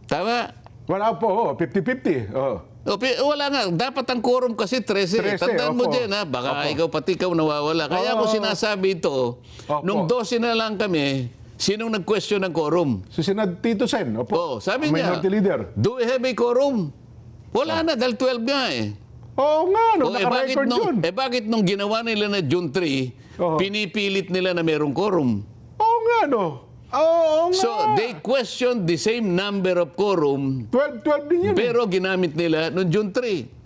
Tama? Wala po, 50-50. Oh. Wala nga. Dapat ang quorum kasi 13. 13, Tandaan mo opo. dyan, ha? Baka Opo. pati ikaw nawawala. Kaya ako sinasabi ito, Opo. nung 12 na lang kami, sinong nag-question ng quorum? Si Senad Tito Sen, opo. Oo, sabi niya, Minority Leader. do we have a quorum? Wala na, dahil 12 nga eh. Oo nga, no, naka-record yun. bakit nung ginawa nila na June 3, Oo. pinipilit nila na merong quorum? Oo nga, no. Oo nga. So, they questioned the same number of quorum, 12 din yun. pero ginamit nila noong June 3.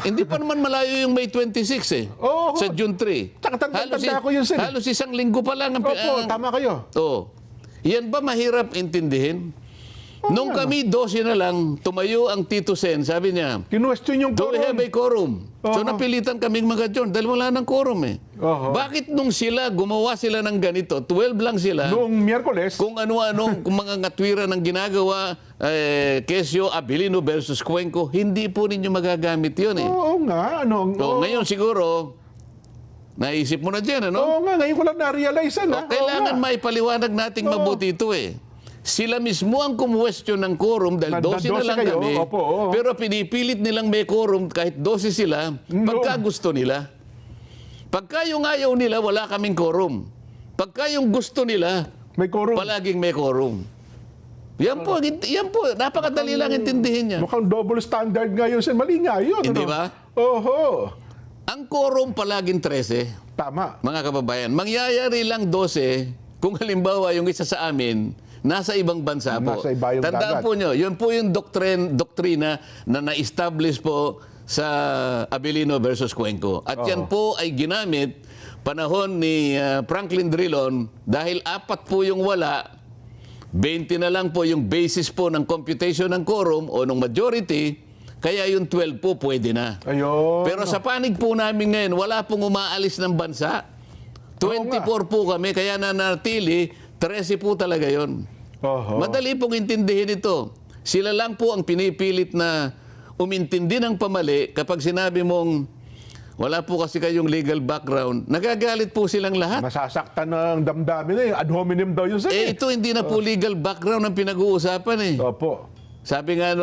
Hindi pa naman malayo yung May 26 eh. Oo. Sa June 3. Tsaka tanda ko yun, Sen. Halos isang linggo pa lang. Opo, tama kayo. Oo. Yan ba mahirap intindihin? Nung kami 12 na lang, tumayo ang Tito Sen, sabi niya, Kinwestiyon yung do we have quorum. a quorum? So Oo. napilitan kaming mag-adjourn dahil wala ng quorum eh. Oo. Bakit nung gumawa sila ng ganito, 12 lang sila, Noong Miyerkules, kung ano-ano, kung mga ngatwiran ng ginagawa, Quezio, Abilino versus Cuenco, hindi po ninyo magagamit yun eh. oo nga, ano. So, ngayon siguro, naisip mo na dyan, ano? Oo nga, ngayon ko lang na-realize yan. Kailangan maipaliwanag nating mabuti ito eh. Sila mismo ang kumwestiyon ng quorum dahil 12 na 12 lang kayo, kami. opo, oo. Pero pinipilit nilang may quorum kahit 12 sila pagka gusto nila. Pagka yung ayaw nila, wala kaming quorum. Pagka yung gusto nila, May quorum. palaging may quorum. Yan po, napakadali lang intindihin yan. Mukhang double standard nga yun, Sen. Mali nga yun. Hindi ano? ba? Oho. Ang quorum palaging 13. Tama. Mga kababayan, mangyayari lang 12 kung halimbawa yung isa sa amin nasa ibang bansa po. Nasa ibayong Tandaan dagat. po nyo, yun po yung doktrina na na-establish po sa Abilino versus Cuenco. At yan po ay ginamit panahon ni Franklin Drilon dahil 4 po yung wala, 20 na lang po yung basis po ng computation ng quorum o ng majority, kaya yung 12 po pwede na. Ayun. Pero sa panig po namin ngayon, wala pong umaalis ng bansa. 24 po kami, kaya nanatili, 13 po talaga yon. Oho. Madali pong intindihin ito. Sila lang po ang pinipilit na umintindi ng pamali kapag sinabi mong wala po kasi kayong legal background. Nagagalit po silang lahat. Masasaktan ng damdamin eh. Ad hominem daw yun, Sen. Ito hindi na po legal background ang pinag-uusapan eh. Opo. Sabi nga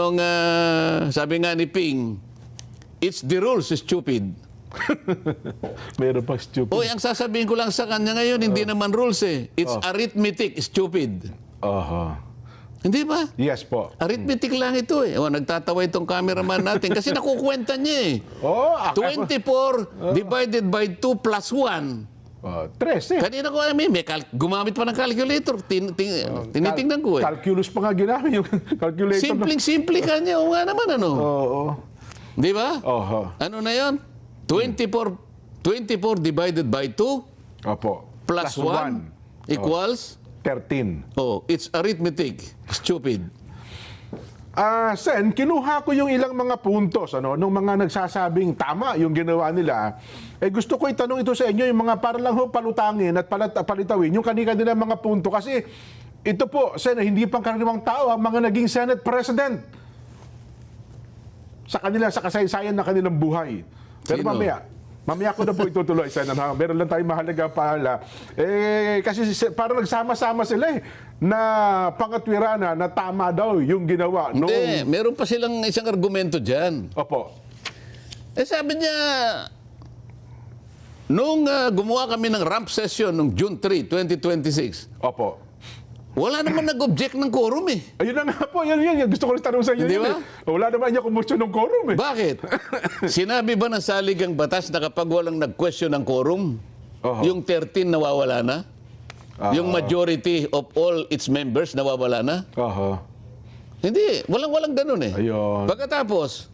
ni Ping, it's the rules, stupid. Meron pang stupid. Oy, ang sasabihin ko lang sa kanya ngayon, hindi naman rules eh. It's arithmetic, stupid. Oho. Hindi ba? Yes po. Arithmetic lang ito eh. O, nagtatawa itong cameraman natin kasi nakukwenta niya eh. Oh, 24 divided by 2 plus 1. 13. Kanina ko alam gumamit pa ng calculator. Tinitingnan ko eh. Calculus pa nga ginamit yung calculator. Simpleng-simple ka niya. O nga naman ano. Oo. Di ba? Oho. Ano na yon? 24 divided by 2 Opo. plus 1 equals 13. oh, it's arithmetic. Stupid. Sen, kinuha ko yung ilang mga puntos nung mga nagsasabing tama yung ginawa nila. Gusto ko itanong ito sa inyo, yung mga para lang palutangin at palitawin yung kanina mga punto. Kasi ito po, Sen, hindi pang karaniwang tao ang mga naging Senate President sa kasaysayan ng kanilang buhay. Pero Sino? mamaya ko na po itutuloy, Sen. Meron lang tayong mahalaga paala. Kasi parang nagsama-sama sila na pangatwirana na tama daw yung ginawa. Hindi, meron pa silang isang argumento dyan. Opo. Sabi niya, nung gumawa kami ng ramp session nung June 3, 2026, Opo. wala naman nag-object ng quorum eh. Ayun na nga po, yan. Gusto ko rin tanong sa inyo. Di yun ba? Wala naman niya kumusyon ng quorum eh. Bakit? Sinabi ba ng saligang batas na kapag walang nag-question ng quorum, Oho. yung 13 nawawala na? Yung majority of all its members nawawala na? Oho. Hindi, walang ganun eh. Ayun. Pagkatapos,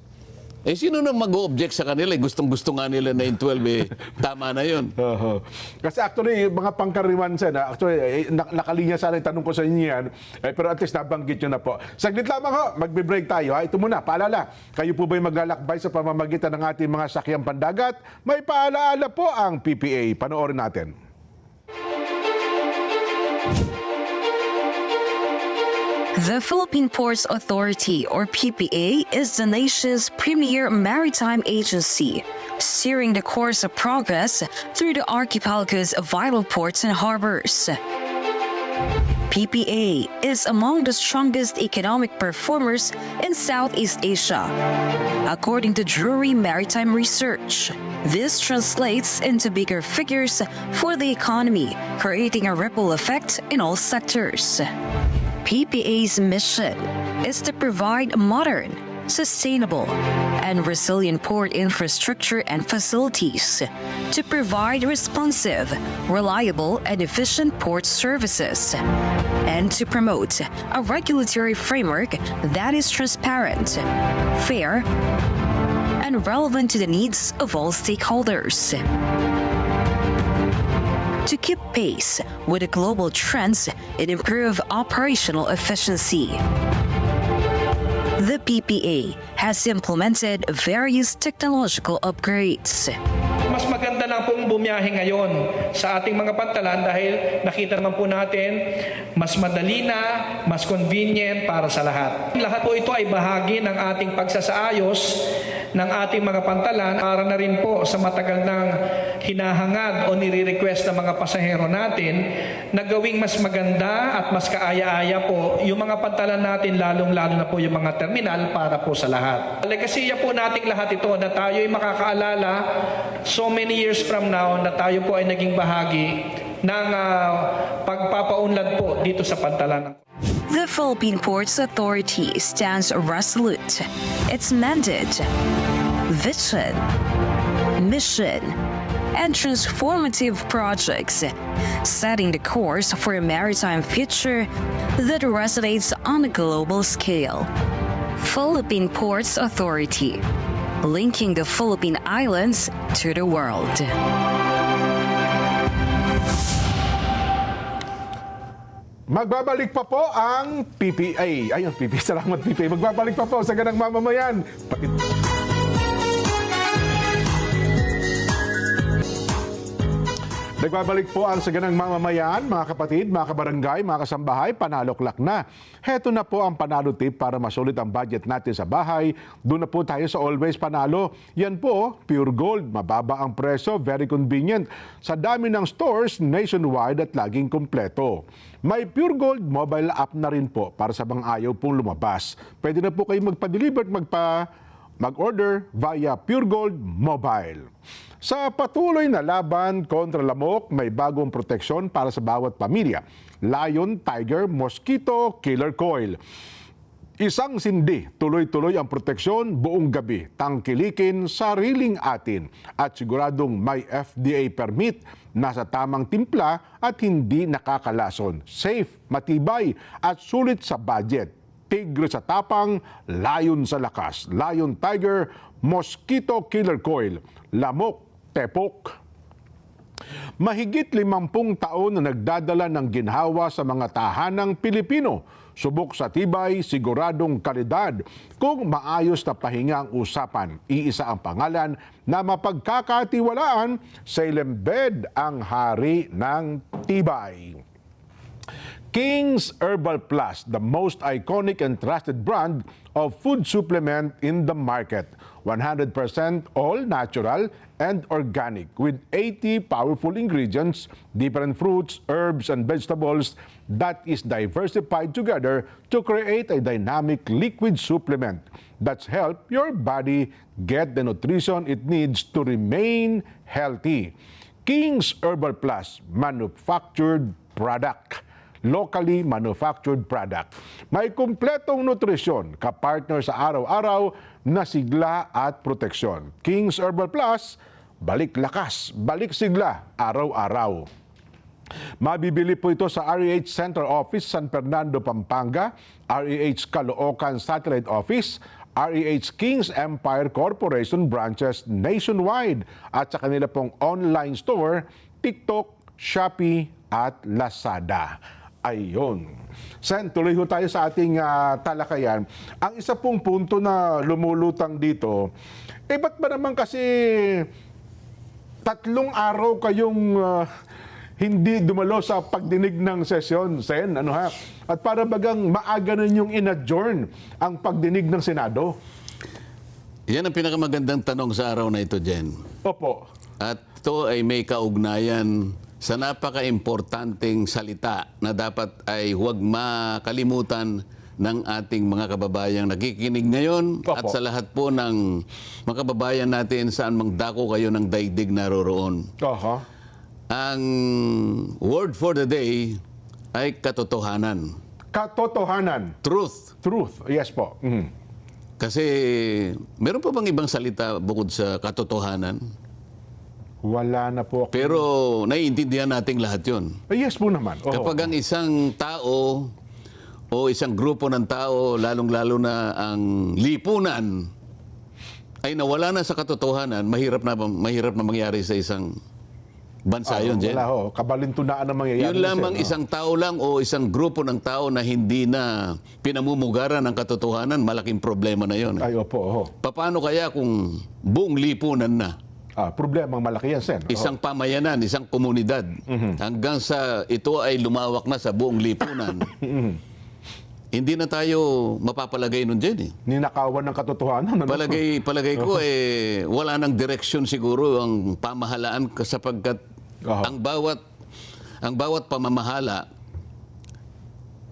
sino na mag-object sa kanila? Gustong-gusto nga nila na yung 12 tama na yun. Oho. Kasi actually, mga pangkaraniwan, Sen, actually, nakalinya sana yung tanong ko sa inyo yan, pero at least nabanggit nyo na po. Saglit lamang ho, magbe-break tayo. Ito muna, paalala, kayo po ba'y maglalakbay sa pamamagitan ng ating mga sakyang pandagat? May paalaala po ang PPA. Panoorin natin. The Philippine Ports Authority, or PPA, is the nation's premier maritime agency, steering the course of progress through the archipelago's vital ports and harbors. PPA is among the strongest economic performers in Southeast Asia. According to Drury Maritime Research, this translates into bigger figures for the economy, creating a ripple effect in all sectors. PPA's mission is to provide modern, sustainable, and resilient port infrastructure and facilities to provide responsive, reliable, and efficient port services, and to promote a regulatory framework that is transparent, fair, and relevant to the needs of all stakeholders. To keep pace with the global trends and improve operational efficiency, the PPA has implemented various technological upgrades. Mas maganda na pong bumiyahe ngayon sa ating mga pantalan dahil nakita naman po natin mas madali na, mas convenient para sa lahat. Lahat po ito ay bahagi ng ating pagsasaayos ng ating mga pantalan para na rin po sa matagal ng hinahangad o nire-request ng mga pasahero natin na gawing mas maganda at mas kaaya-aya po yung mga pantalan natin, lalong-lalo na po yung mga terminal para po sa lahat. Legasiya po nating lahat ito na tayo ay makakaalala so many years from now na tayo po ay naging bahagi ng pagpapaunlad po dito sa pantalan. The Philippine Ports Authority stands resolute. Its mandate, vision, mission, and transformative projects, setting the course for a maritime future that resonates on a global scale. Philippine Ports Authority, linking the Philippine Islands to the world. Magbabalik pa po ang PPA. Ayun, PPA. Salamat, PPA. Magbabalik pa po sa Ganang Mamamayan. Nagbabalik po ang Saganang Mamamayan, mga kapatid, mga kabarangay, mga kasambahay, panaloklak na. Heto na po ang panalo tip para masulit ang budget natin sa bahay. Doon na po tayo sa Always Panalo. Yan po, pure gold, mababa ang presyo, very convenient. Sa dami ng stores nationwide at laging kumpleto. May Pure Gold mobile app na rin po para sa mga ayaw pong lumabas. Pwede na po kayo magpa-deliver at mag-order via Pure Gold Mobile. Sa patuloy na laban kontra lamok, may bagong proteksyon para sa bawat pamilya. Lion, Tiger, Mosquito, Killer Coil. Isang sindi, tuloy-tuloy ang proteksyon buong gabi. Tangkilikin sariling atin at siguradong may FDA permit, nasa tamang timpla at hindi nakakalason. Safe, matibay at sulit sa budget. Tigre sa tapang, layon sa lakas. Lion, Tiger, Mosquito, Killer Coil. Lamok, tepok. Mahigit 50 taon na nagdadala ng ginhawa sa mga tahanang Pilipino. Subok sa tibay, siguradong kalidad. Kung maayos na pahinga ang usapan, iisa ang pangalan na mapagkakatiwalaan, Salem Bed ang hari ng tibay. King's Herbal Plus, the most iconic and trusted brand of food supplement in the market. 100% all natural and organic with 80 powerful ingredients, different fruits, herbs, and vegetables that is diversified together to create a dynamic liquid supplement that's help your body get the nutrition it needs to remain healthy. King's Herbal Plus, manufactured product. Locally manufactured product. May kumpletong nutrisyon, kapartner sa araw-araw na sigla at proteksyon. King's Herbal Plus, balik lakas, balik sigla, araw-araw. Mabibili po ito sa REH Center Office, San Fernando, Pampanga, REH Caloocan Satellite Office, REH King's Empire Corporation branches nationwide at sa kanila pong online store, TikTok, Shopee at Lazada. Ayun. Sen, tuloy ho tayo sa ating talakayan. Ang isa pong punto na lumulutang dito, ba't ba naman kasi 3 araw kayong hindi dumalo sa pagdinig ng sesyon, Sen? Ano ha? At para bagang maaga na niyong in-adjourn ang pagdinig ng Senado? Yan ang pinakamagandang tanong sa araw na ito, Jen. Opo. At ito ay may kaugnayan sa napaka-importanteng salita na dapat ay huwag makalimutan ng ating mga kababayang nakikinig ngayon Opo. at sa lahat po ng mga kababayan natin saan mang dako kayo ng daigdig naroroon. Oho. Ang word for the day ay katotohanan. Katotohanan. Truth. Truth. Yes po. Mhm. Kasi meron pa bang ibang salita bukod sa katotohanan? Wala na po. Pero naiintindihan nating lahat yun. Yes po naman. Oho. Kapag ang isang tao o isang grupo ng tao, lalong-lalo na ang lipunan, ay nawala na sa katotohanan, mahirap na mangyari sa isang bansa yun, Jen. Wala ho. Kabalintunaan ang mangyayari. Yun lamang isang tao lang o isang grupo ng tao na hindi na pinamumugaran ng katotohanan, malaking problema na yun. Ay, opo. Oho. Paano kaya kung buong lipunan na, Problemang malaki yan, Sen. Oho. isang pamayanan, isang komunidad, hanggang sa ito ay lumawak na sa buong lipunan, hindi na tayo mapapalagay nun dyan eh. Ninakawan ng katotohanan. Ano? Palagay ko wala nang direksyon siguro ang pamahalaan sapagkat Aha. ang bawat pamamahala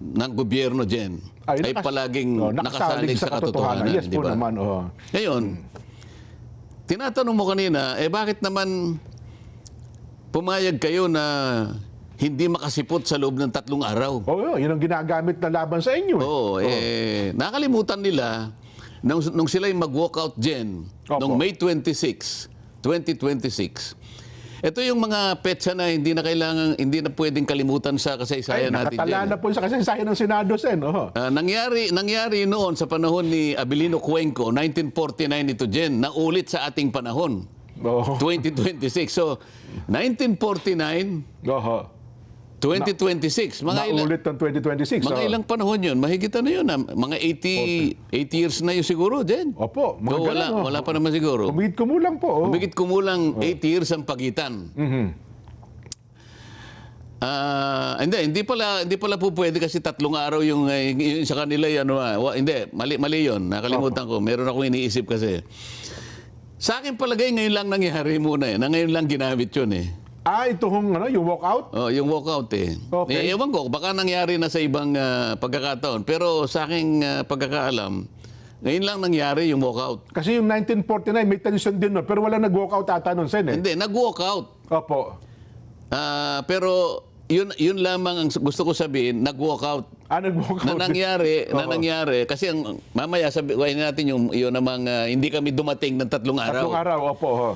ng gobyerno dyan ay palaging nakasalig sa katotohanan. Yes di po ba? naman. Oho. Ngayon, tinatanong mo kanina, bakit naman pumayag kayo na hindi makasipot sa loob ng 3 araw? Oo, yun ang ginagamit na laban sa inyo. Oo, nakalimutan nila nung sila'y mag-walkout dyan, Opo. nung May 26, 2026. Ito yung mga petsa na hindi na pwedeng kalimutan sa kasaysayan natin nakatala dyan. na po sa kasaysayan ng Senado, Sen. Oho. Nangyari noon sa panahon ni Abilino Cuenco, 1949 ito dyan, naulit sa ating panahon, Oho. 2026. So, 1949, Oho. 2026, Naulit ng 2026. mga ilang panahon yun? Mahigit na yun. Mga 80 years na yun siguro, Jen. Opo. Mga So, ganun, oh. wala pa naman siguro. Kumigit kumulang po. Oh. Humigit kumulang 8 years ang pagitan. Hindi pala po pwede kasi 3 araw yung sa kanila yan. Hindi, mali yun. Nakalimutan ko. Meron akong iniisip kasi. Sa akin palagay ngayon lang nangyari muna na ngayon lang ginamit yun Ito yung walkout? Oh, yung walkout Okay. Ewan ko, baka nangyari na sa ibang pagkakataon. Pero sa aking pagkakaalam, ngayon lang nangyari yung walkout. Kasi yung 1949, may tension din nun. Pero wala nag-walkout ata nun, Sen. Hindi, nag-walkout. Opo. Pero yun lamang ang gusto ko sabihin, nag-walkout. Nag-walkout. Na nangyari, kasi mamaya sabihin natin yun namang hindi kami dumating ng 3 araw. 3 araw, opo. Oho.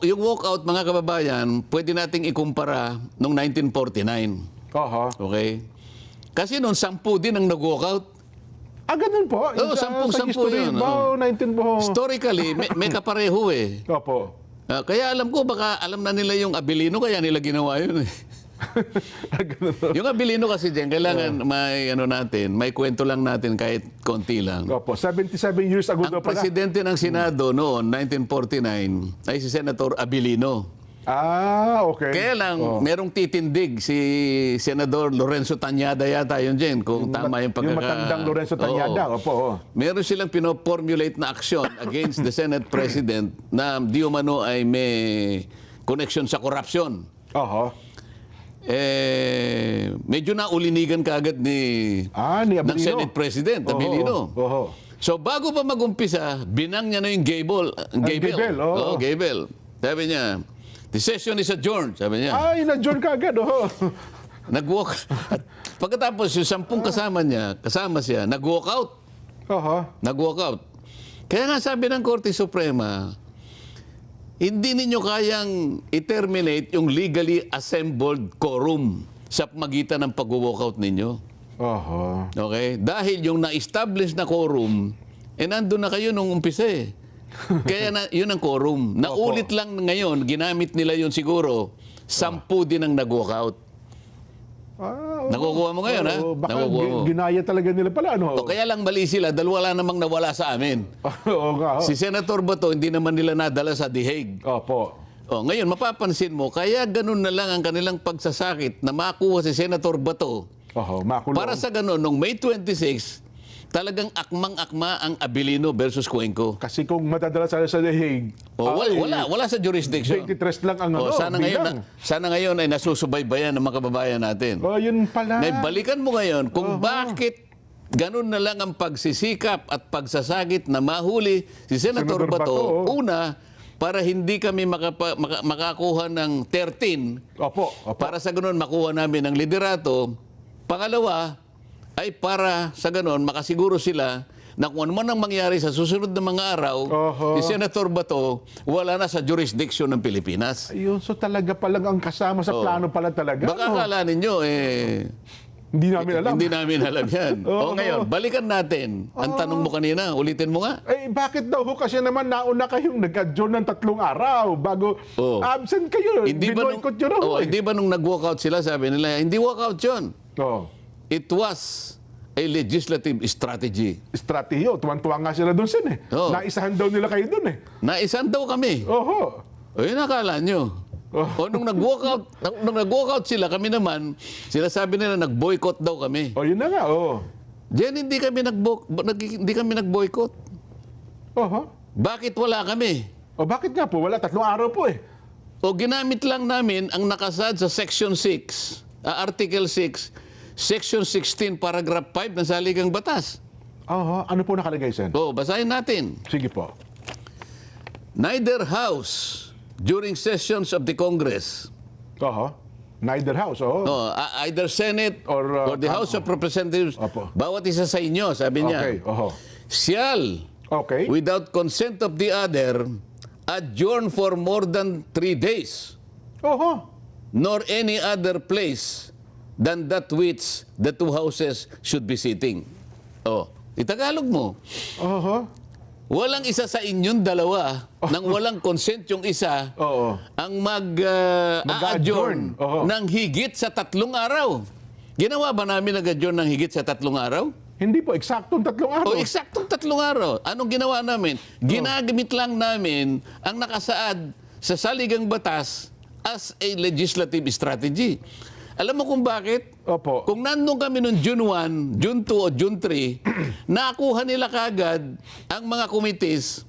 Yung walkout, mga kababayan, pwede nating ikumpara noong 1949. Oho. Okay? Kasi noon, 10 din ang nag-walkout. Ganun po. Oo, Sa 10 history, yun. ba, 19 po. Historically, may kapareho Opo. Kaya alam ko, baka alam na nila yung Abilino, kaya nila ginawa yun Ganun po. Yung Abilino kasi dyan, kailangan may kwento lang natin kahit konti lang. Opo. 77 years ago Ang daw pala. presidente ng Senado noon, 1949, ay si Senator Abilino. Okay. Kaya lang, merong titindig si Senador Lorenzo Tañada yata yun dyan, kung tama yung Yung matandang Lorenzo Tañada. Oo. Opo. Meron silang pinoformulate na aksyon against the Senate President na di umano ay may connection sa korupsyon. Oho. Medyo naulinigan kaagad ni ng Abilino. Senate President, Abilino. Oho. So bago pa mag-umpisa, binang niya na yung gavel. gavel, oo. Gavel. Sabi niya, the session is adjourned, sabi niya. Na-adjourn ka agad. Oho. Nag-walk. At pagkatapos, yung 10 kasama siya, nag-walk out. Oho. Nag-walk out. Kaya nga sabi ng Korte Suprema, hindi ninyo kayang i-terminate yung legally assembled quorum sa magitan ng pag-walkout ninyo. Oho. Okay? Dahil yung na-establish na quorum, nandun na kayo nung umpisa Kaya yun ang quorum. Naulit lang ngayon, ginamit nila yun siguro, 10 din ang nag-walkout. Nakukuha mo ngayon, ha? Baka Nakukuha mo. ginaya talaga nila pala, ano? Kaya lang mali sila, dahil wala namang nawala sa amin. Oo nga. Si Senator Bato, hindi naman nila nadala sa The Hague. Opo. Ngayon, mapapansin mo, kaya ganun na lang ang kanilang pagsasakit na makuha si Senator Bato. Oho, makulong. Para sa ganun, nung May 26, talagang akmang-akma ang Abilino versus Cuenco. Kasi kung madadala sa The Hague, Wala sa jurisdiction. 23 lang ang sana ngayon ay nasusubaybayan ng mga kababayan natin. Yun pala. Ngayon, balikan mo ngayon kung bakit ganun na lang ang pagsisikap at pagsasagit na mahuli si Senator Senator Bato. Bato. Una, para hindi kami makakuha ng 13. Opo. Para sa ganun makuha namin ang liderato. Pangalawa, ay para sa ganun makasiguro sila na kung ano man ang mangyari sa susunod na mga araw, si Senator Bato wala na sa jurisdiction ng Pilipinas. Ayun, so talaga palang ang kasama sa plano pala talaga. Baka akala ninyo, Hindi namin alam. hindi namin alam yan. O ngayon, balikan natin. Ang tanong mo kanina, ulitin mo nga. Bakit daw ho? Kasi naman nauna kayong nag-adjourn ng 3 araw bago absent kayo. Binoykot nyo raw. Hindi ba nung nag-walkout sila, sabi nila, hindi walkout yun. It was a legislative strategy. Strategy. Tuwan-tuwa nga sila doon sin eh. Naisahan daw nila kayo doon eh. Naisan daw kami. Oho. O yun akala nyo. O nung nag-walkout sila, kami naman, sinasabi nila nag-boycott daw kami. Yun na nga, Diyan hindi kami nag-boycott. Oho. Bakit wala kami? Bakit nga po? Wala, 3 araw po eh. O ginamit lang namin ang nakasad sa Section 6, Article 6, Section 16, Paragraph 5 ng Saligang Batas. Ano po nakalagay, Sen? Basahin natin. Sige po. Neither house during sessions of the Congress, Neither house, either Senate Or, or the House of Representatives, Opo. bawat isa sa inyo, sabi niya, Okay, shall, Okay. without consent of the other, adjourn for more than 3 days, nor any other place than that which the 2 houses should be sitting. Itagalog mo. Walang isa sa inyong dalawa nang walang consent yung isa ang mag-adjourn ng higit sa 3 araw. Ginawa ba namin nag-adjourn ng higit sa 3 araw? Hindi po, eksaktong 3 araw. Eksaktong 3 araw. Anong ginawa namin? Ginagamit lang namin ang nakasaad sa Saligang Batas as a legislative strategy. Alam mo kung bakit? Opo. Kung nandun kami noong June 1, June 2 o June 3, nakuha nila kagad ang mga committees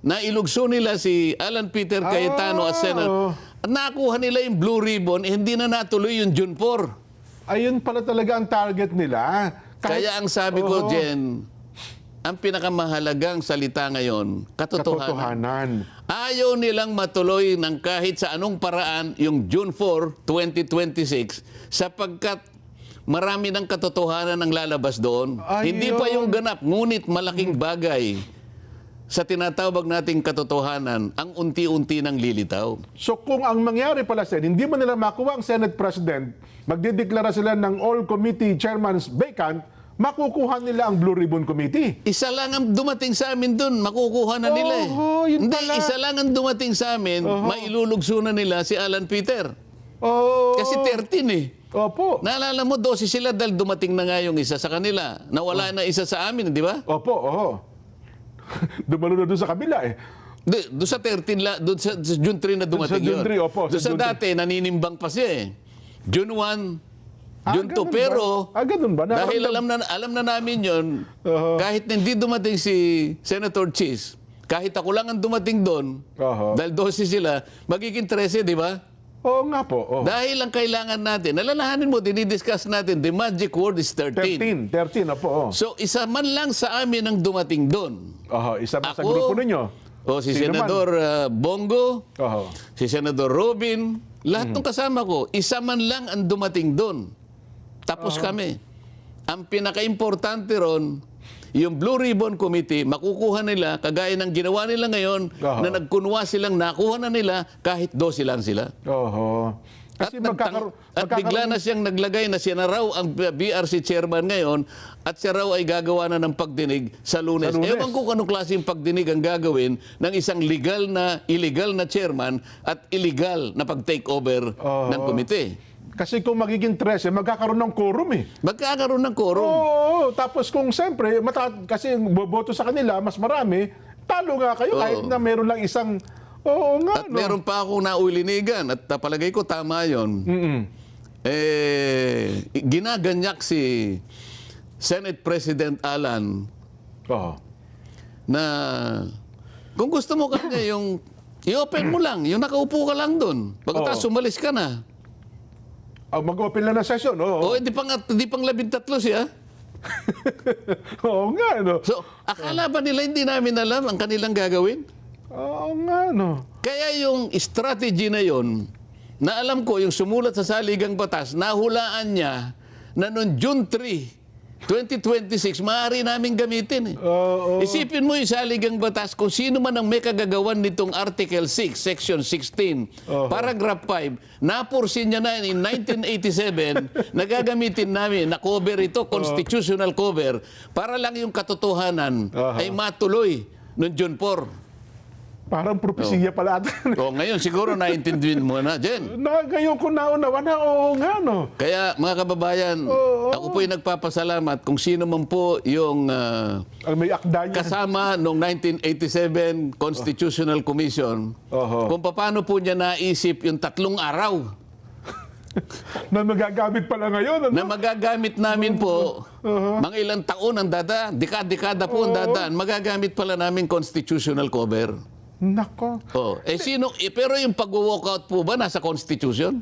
na ilugso nila si Alan Peter Cayetano as Senator. Nakuha nila yung blue ribbon, hindi na natuloy yung June 4. Ayun pala talaga ang target nila. Kaya ang sabi ko, Jen, ang pinakamahalagang salita ngayon, katotohanan. Ayaw nilang matuloy ng kahit sa anong paraan yung June 4, 2026 sapagkat marami ng katotohanan ang lalabas doon. Hindi pa yung ganap, ngunit malaking bagay sa tinatawag nating katotohanan ang unti-unti nang lilitaw. So kung ang mangyari pala, Sen, hindi mo nila makuha ang Senate President, magdideklara sila ng all committee chairmans vacant, makukuha nila ang Blue Ribbon Committee. Isa lang ang dumating sa amin doon, makukuha na nila eh. Yun Hindi, pala. isa lang ang dumating sa amin, mailulugso na nila si Alan Peter. Kasi 13 eh. Opo. Naalala mo, 12 sila dahil dumating na nga yung isa sa kanila. Nawala na isa sa amin, di ba? Opo. Dumalo na doon sa kabila eh. Doon sa 13, doon sa June 3 na dumating Doon sa June 3, opo. Doon Sa sa June 3. dati, naninimbang pa siya eh. June 1, June 2. Ganun ba? Pero, Ganun ba? dahil alam na namin yon, kahit hindi dumating si Senator Cheese, kahit ako lang ang dumating doon, dahil 12 sila, magiging 13, di ba? Oo nga po. Dahil ang kailangan natin, alalahanin mo, dinidiscuss natin, the magic word is 13. 13 na po. So, isa man lang sa amin ang dumating doon. Isa pa sa grupo ninyo. Si Sino Senador Bongo, Oho. si Senador Robin, lahat ng kasama ko, isa man lang ang dumating doon. Tapos kami. Ang pinaka-importante ron, yung Blue Ribbon Committee, makukuha nila, kagaya ng ginawa nila ngayon, na nagkunwa silang nakuha na nila, kahit 12 lang sila. At bigla na siyang naglagay na siya na raw ang BRC chairman ngayon at siya raw ay gagawa na ng pagdinig sa Lunes. Ewan ko kung anong klaseng pagdinig ang gagawin ng isang illegal na chairman at illegal na pag-take over ng komite. Kasi kung magiging 13, magkakaroon ng quorum eh. Magkakaroon ng quorum. Tapos kung siyempre, kasi boboto sa kanila, mas marami, talo nga kayo kahit na meron lang isang... At meron pa akong naulinigan at palagay ko tama yun. Ginaganyak si Senate President Alan Oo. na kung gusto mo kanya yung i-open mo lang, yung nakaupo ka lang doon. Pagkatapos umalis ka na. Mag-open lang ng session. Oo. O, hindi pang 13 siya. Oo nga, no? So, akala ba nila hindi namin alam ang kanilang gagawin? Oo nga, no? Kaya yung strategy na yon, na alam ko, yung sumulat sa saligang batas, nahulaan niya na noong June 3, 2026, maaari namin gamitin. Oo. Isipin mo yung saligang batas kung sino man ang may kagagawan nitong Article 6, Section 16, Paragraph 5, napursin niya na in 1987, nagagamitin namin, na-cover ito, constitutional cover, para lang yung katotohanan ay matuloy noong June 4. Parang propesiya pala ata. O ngayon, siguro naintindihin mo na, Jen. Ngayon ko naunawa na, oo nga, no? Kaya mga kababayan, ako po'y nagpapasalamat kung sino man po yung Ang may akda niya. kasama noong 1987 Constitutional Commission, kung paano po niya naisip yung 3 araw Na magagamit pala ngayon, ano? na magagamit namin po, mga ilang taon ang dadaan, dekada po ang dadaan, magagamit pala namin constitutional cover. Nako. Pero yung pag-walkout po ba nasa Constitution?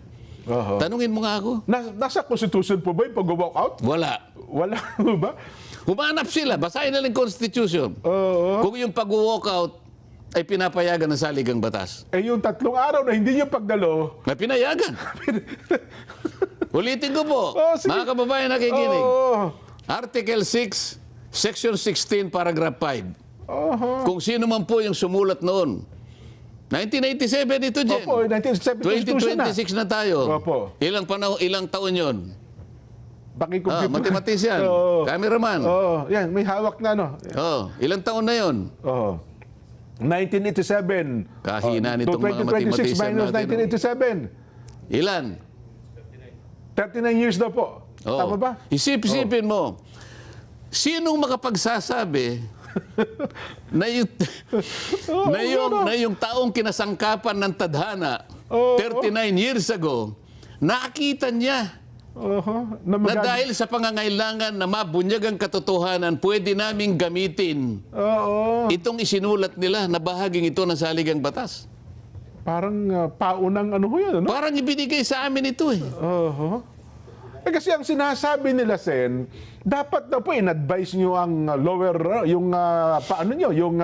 Tanungin mo nga ako. Nasa Constitution po ba yung pag-walk out? Wala. Wala mo ba? Humanap sila, basahin na lang Constitution. Kung yung pag-walkout ay pinapayagan ng saligang batas. Yung 3 araw na hindi yung pagdalo. Na pinayagan. Ulitin ko po, Sige. mga kababayan nakikinig. Oo. Article 6, Section 16, Paragraph 5. Kung sino man po yung sumulat noon. 1987 ito, Jen. Opo, 1987 2026 na tayo. Opo. Ilang taon yon? Paki-computer. Mathematician, cameraman. Yan, may hawak na, no? Ilang taon na yon? 1987. Kahina nitong mga 2026 mathematician minus natin. 1987. Ilan? 39 years na po. Tama ba? Isipin mo, sinong makapagsasabi na yung taong kinasangkapan ng tadhana 39 years ago, nakita niya na dahil sa pangangailangan na mabunyag ang katotohanan, pwede naming gamitin itong isinulat nila na bahaging ito ng saligang batas. Parang paunang ano ho yan, ano? Parang ibinigay sa amin ito eh. Kasi ang sinasabi nila, Sen, dapat na po in-advise nyo ang lower, yung paano nyo, yung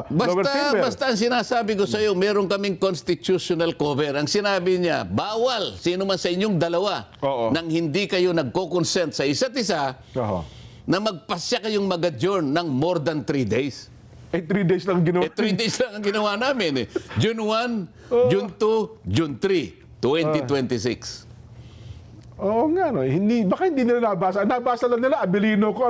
lower chamber. Basta ang sinasabi ko sa iyo, meron kaming constitutional cover. Ang sinabi niya, bawal sino man sa inyong dalawa nang hindi kayo nagko-consent sa isa't isa na magpasya kayong mag-adjourn ng more than 3 days. 3 days lang ginawa. 3 days lang ang ginawa namin eh. June 1, June 2, June 3, 2026. Oo nga, no? Baka hindi nila nabasa. Nabasa lang nila, Abilino ko,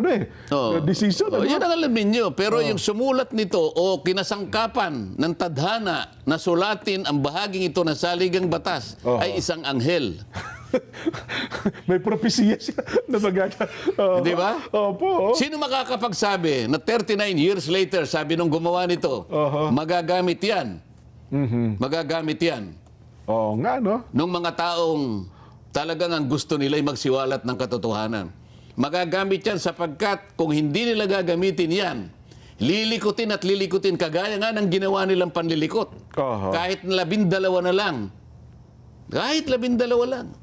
decision. Yan ang alam ninyo. Pero yung sumulat nito o kinasangkapan ng tadhana na sulatin ang bahaging ito ng saligang batas ay isang anghel. May propesiya siya na maganda. Di ba? Opo. Sino makakapagsabi na 39 years later, sabi nung gumawa nito, magagamit yan. Magagamit yan. Oo nga, no? Nung mga taong talagang ang gusto nila ay magsiwalat ng katotohanan. Magagamit yan sapagkat kung hindi nila gagamitin yan, lilikutin at lilikutin kagaya nga ng ginawa nilang panlilikot. Kahit 12 na lang. Kahit 12 lang.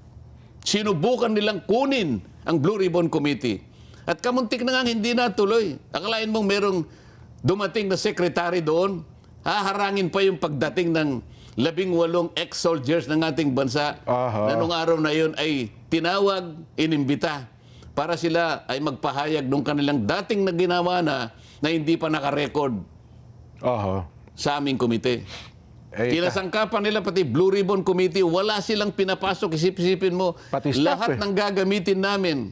Sinubukan nilang kunin ang Blue Ribbon Committee. At kamuntik na nga hindi natuloy. Akalain mong merong dumating na sekretary doon, haharangin pa yung pagdating ng 18 ex-soldiers ng ating bansa na nung araw na yun ay tinawag, inimbita para sila ay magpahayag nung kanilang dating na ginawa na hindi pa nakarecord sa aming komite. Kinasangkapan nila pati Blue Ribbon Committee, wala silang pinapasok. Isip-isipin mo, Pati staff, lahat ng gagamitin namin.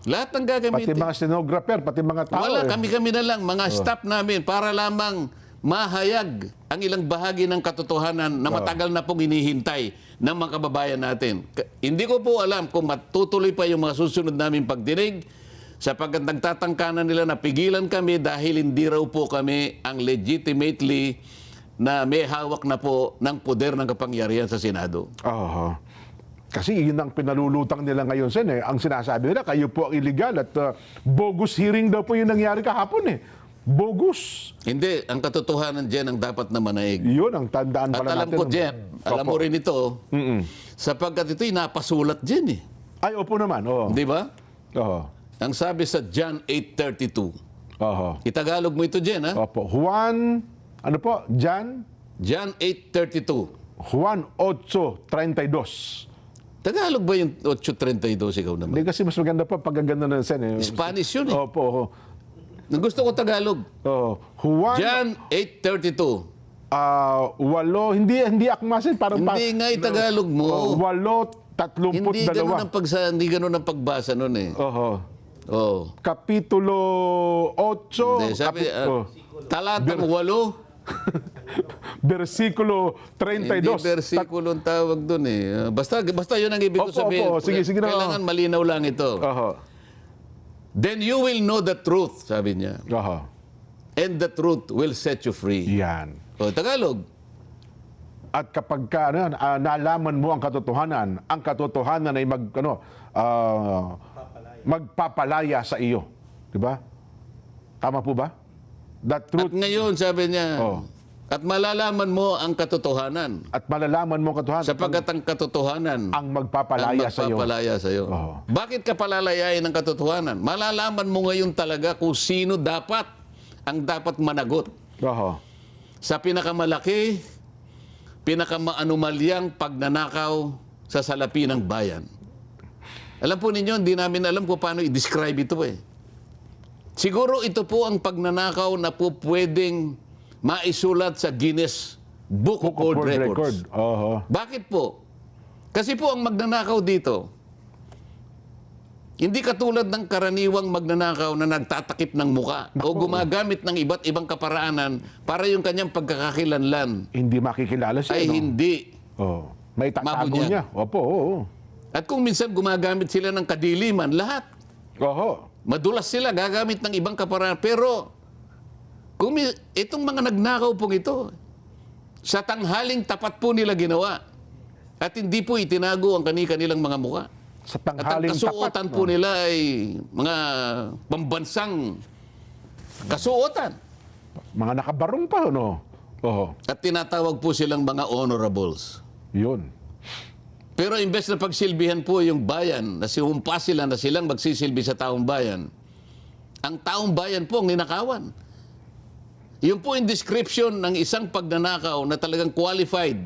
Lahat ng Pati gagamitin. mga stenographer, pati mga tao. Wala, kami-kami na lang, mga staff namin, para lamang mahayag ang ilang bahagi ng katotohanan na matagal na pong hinihintay ng mga kababayan natin. Hindi ko po alam kung matutuloy pa yung mga susunod namin pagdinig sapagkat nagtatangkanan nila na pigilan kami dahil hindi raw po kami ang legitimately na may hawak na po ng poder ng kapangyarihan sa Senado. Kasi yun ang pinalulutang nila ngayon, Sen. Ang sinasabi nila, kayo po ang illegal at bogus hearing daw po yung nangyari kahapon. Bogus. Hindi, ang katotohanan dyan ang dapat na manaig. Yun ang tandaan At pala alam natin. ko, Jeff, alam mo rin ito, sapagkat ito'y napasulat dyan eh. Ay, opo naman. Oo. Di ba? Oo. Ang sabi sa John 8:32. Oo. Itagalog mo ito dyan, ha? Opo. Juan, ano po? John 8:32. 8:32. Tagalog ba yung 8:32 ikaw naman? Hindi kasi mas maganda pa pag ganda na Sen. Spanish yun eh. Opo. Oo. Gusto ko Tagalog. Oo. Juan, John 8:32. walo, hindi akma Sen. Parang Hindi nga itagalog mo. 8:32. Hindi ganun ang pagbasa nun eh. Oo. Oh. Kapitulo 8, Hindi, sabi, talatang 8. versikulo Hindi 32. versikulo ang tawag doon eh. Basta yun ang ibig ko Opo, sabihin. opo. Sige na. Kailangan malinaw lang ito. Oho. Then you will know the truth, sabi niya. Oho. And the truth will set you free. Yan. O, Tagalog. At kapag nalaman mo ang katotohanan ay magpapalaya sa iyo. Di ba? Tama po ba? That At truth, ngayon, sabi niya, Oh. at malalaman mo ang katotohanan. at malalaman mo ang katotohanan Sapagkat ang katotohanan ang magpapalaya sa iyo. magpapalaya sa iyo. Oo. Bakit ka palalayain ng katotohanan? Malalaman mo ngayon talaga kung sino ang dapat managot Oho. sa pinakamalaki, pinakamaanumalyang pagnanakaw sa salapi ng bayan. Alam po ninyo, hindi namin alam kung paano i-describe ito eh. Siguro ito po ang pagnanakaw na po pwedeng maisulat sa Guinness Book of World Records. Oho. Bakit po? Kasi po ang magnanakaw dito, hindi katulad ng karaniwang magnanakaw na nagtatakip ng muka o gumagamit ng iba't ibang kaparaanan para yung kanyang pagkakakilanlan. Hindi makikilala siya. Ay no? hindi. Oh. May tatago Mabunyag. niya. Opo. Oo. At kung minsan gumagamit sila ng kadiliman, lahat. Oho. Madulas sila, gagamit ng ibang kaparaanan. Pero, itong mga nagnakaw pong ito, sa tanghaling tapat po nila ginawa. At hindi po itinago ang kanilang mga muka. Sa At ang tanghaling kasuotan tapat. po nila ay mga pambansang kasuotan. Mga nakabarong pa, no? Oho. At tinatawag po silang mga honorables. Yun. Pero imbes na pagsilbihan po yung bayan, na sihumpa sila na silang magsisilbi sa taong bayan, ang taong bayan po ang ninakawan. Yun po yung description ng isang pagnanakaw na talagang qualified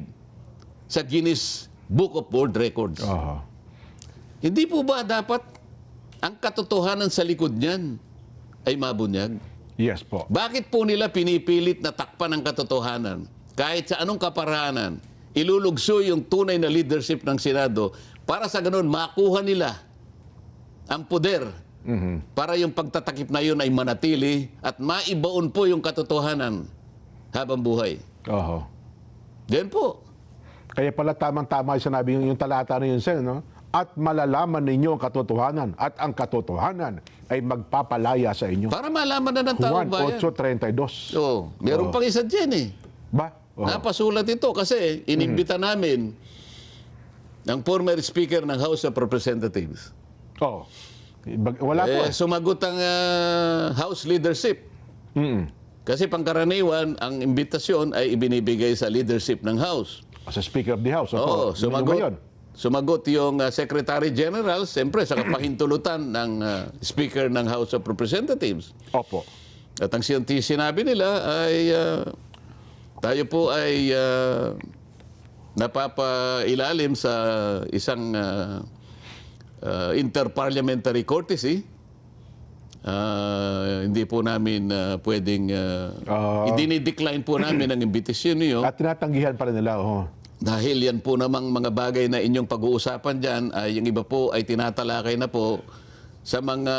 sa Guinness Book of World Records. Oho. Hindi po ba dapat ang katotohanan sa likod niyan ay mabunyag? Yes po. Bakit po nila pinipilit na takpan ang katotohanan? Kahit sa anong kaparaanan, ilulugso yung tunay na leadership ng Senado para sa ganun makuha nila ang poder para yung pagtatakip na yun ay manatili at maibaon po yung katotohanan habang buhay. Oho. Diyan po. Kaya pala tamang-tama yung sinabi yung talata na yun, Sen, no? At malalaman ninyo ang katotohanan at ang katotohanan ay magpapalaya sa inyo. Para malaman na ng taong Juan bayan. 8:32. So, meron pang isa dyan eh. Ba? Oho. Napasulat ito kasi inimbita namin ng former speaker ng House of Representatives. Oo. Wala po. Sumagot ang House leadership. Kasi pangkaraniwan, ang imbitasyon ay ibinibigay sa leadership ng House. Sa Speaker of the House. Oo, sumagot yung Secretary General, siyempre sa kapahintulutan ng Speaker ng House of Representatives. Opo. At ang sinabi nila ay tayo po ay napapailalim sa isang interparliamentary courtesy. Hindi po namin pwedeng i-decline po namin ang imbitasyon niyo. At tinatanggihan pa rin nila. Dahil yan po namang mga bagay na inyong pag-uusapan dyan, ay yung iba po ay tinatalakay na po sa mga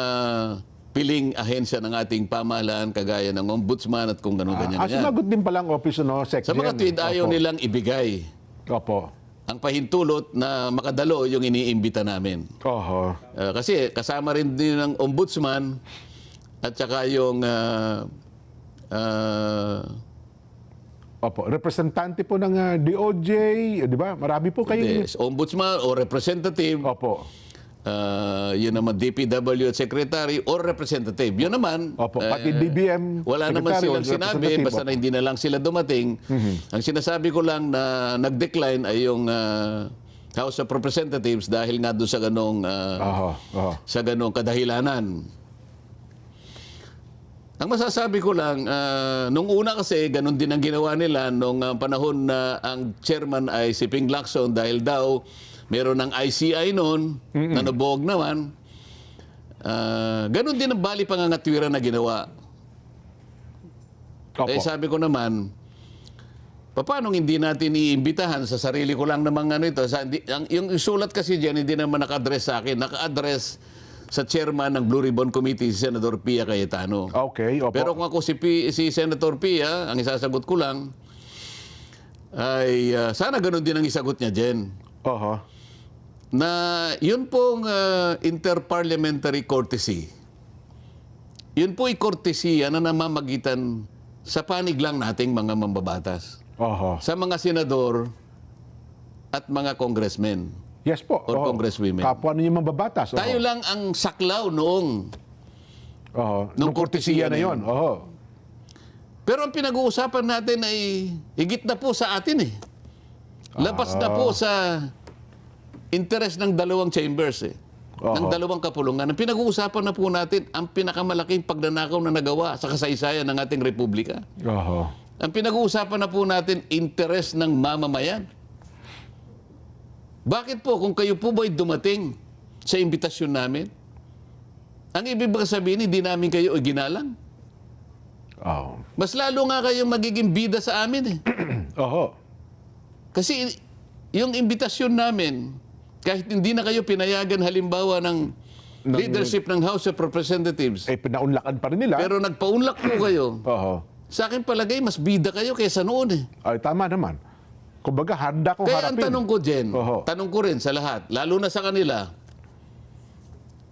piling ahensya ng ating pamahalaan, kagaya ng ombudsman at kung gano'n-ganyan. Sumagot din palang office, no? Sa mga tweet, ayaw nilang ibigay Opo. ang pahintulot na makadalo yung iniimbita namin. Oho. Kasi kasama rin din ng ombudsman at saka yung Opo, representante po ng DOJ, di ba? Marami po kayo. Yes, ombudsman o representative. Opo. Yun naman, DPW at secretary or representative. Yun naman. Opo, pati DBM Wala naman secretary silang or sinabi, representative. basta na hindi na lang sila dumating. Ang sinasabi ko lang na nag-decline ay yung House of Representatives dahil nga doon sa ganong, sa ganong kadahilanan. Ang masasabi ko lang, nung una kasi, ganun din ang ginawa nila nung panahon na ang chairman ay si Ping Lacson dahil daw meron ng ICI noon, na nabuog naman. Ganun din ang bali pangangatwiran na ginawa. Opo. Eh sabi ko naman, paano hindi natin iimbitahan sa sarili ko lang namang ano ito? Yung sulat kasi dyan, hindi naman naka-address sa akin. Naka-address sa chairman ng Blue Ribbon Committee, si Senator Pia Cayetano. Okay, opo. Pero kung ako si Senator Pia, ang isasagot ko lang, ay sana ganun din ang isagot niya, Jen. Oho. Na yun pong interparliamentary courtesy, yun po ay courtesy na namamagitan sa panig lang nating mga mambabatas. Oho. Sa mga senador at mga congressmen. Yes po. Or oho. congresswomen. Kapwa ninyo mambabatas. Oho. Tayo lang ang saklaw noong. Oho. Nung Nung kortesiya na yon. Oho. Pero ang pinag-uusapan natin ay higit na po sa atin eh. Labas na po sa interest ng dalawang chambers eh. Ng dalawang kapulungan. Ang pinag-uusapan na po natin ang pinakamalaking pagnanakaw na nagawa sa kasaysayan ng ating republika. Oho. Ang pinag-uusapan na po natin, interest ng mamamayan. Bakit po kung kayo po ba'y dumating sa imbitasyon namin, ang ibig ba sabihin, hindi namin kayo ginalang? Oh. Mas lalo nga kayong magiging bida sa amin eh. Oho. Kasi yung imbitasyon namin, kahit hindi na kayo pinayagan halimbawa ng leadership ng House of Representatives, Eh, pinaunlakan pa rin nila. pero nagpaunlak po kayo, Oho. sa akin palagay, mas bida kayo kaysa noon eh. Ay, tama naman. Kumbaga, handa kong Kaya ang harapin. tanong ko, Jen, Oho. tanong ko rin sa lahat, lalo na sa kanila,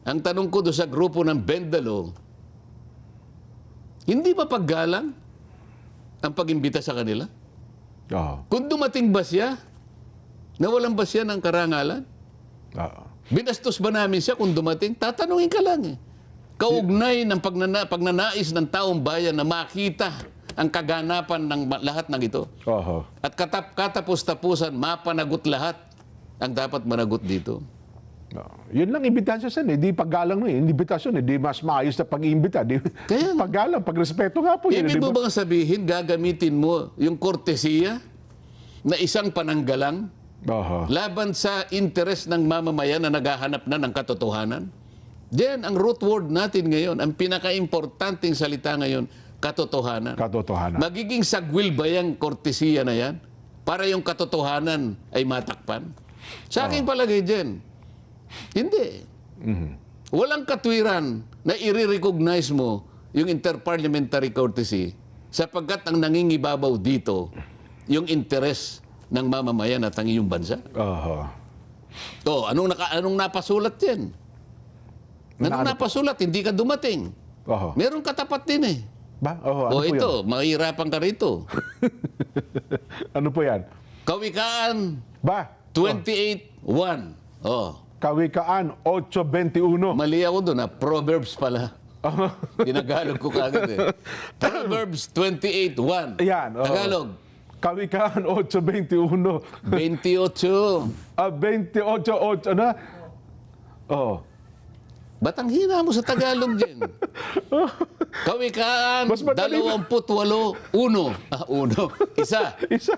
ang tanong ko doon sa grupo ng Bendalo, hindi ba paggalang ang pag-imbita sa kanila? Oho. Kung dumating ba siya, nawalan ba siya ng karangalan? Oho. Binastos ba namin siya kung dumating? Tatanungin ka lang eh. Kaugnay ng pagnanais ng taong bayan na makita ang kaganapan ng lahat ng ito. Oho. At katapos-tapusan, mapanagot lahat ang dapat managot dito. Yun lang imbitasyon sa Di paggalang no eh. Imbitasyon Di mas maayos na pag-iimbita. Kaya nga. Paggalang, pagrespeto nga po yun. Ibig di mo ba? bang sabihin, gagamitin mo yung kortesiya na isang pananggalang Oho. laban sa interes ng mamamayan na naghahanap na ng katotohanan? Diyan, ang root word natin ngayon, ang pinaka-importanting salita ngayon, katotohanan. Katotohanan. Magiging sagwil ba yung kortesiya na yan para yung katotohanan ay matakpan? Sa aking palagay dyan, hindi. Walang katwiran na i-recognize mo yung interparliamentary courtesy sapagkat ang nangingibabaw dito yung interes ng mamamayan at ang iyong bansa. Oho. O, anong napasulat yan? Anong napasulat? Hindi ka dumating. Oho. Meron katapat din eh. Ba? Oho. Ano O po ito, mahirapan ka rito. Ano po yan? Kawikaan Ba? 28:1. Oh, Kawikaan 8:21. mali ako doon ha. Proverbs pala. Tinagalog ko kagad eh. Proverbs 28:1. Ayan. oho. Tagalog. Kawikaan 8:21. 28. 28:8. Ano? Oh. Ba't ang hina mo sa Tagalog din? Kawikaan Mas madali. 28:1. Uno. Isa. Isa.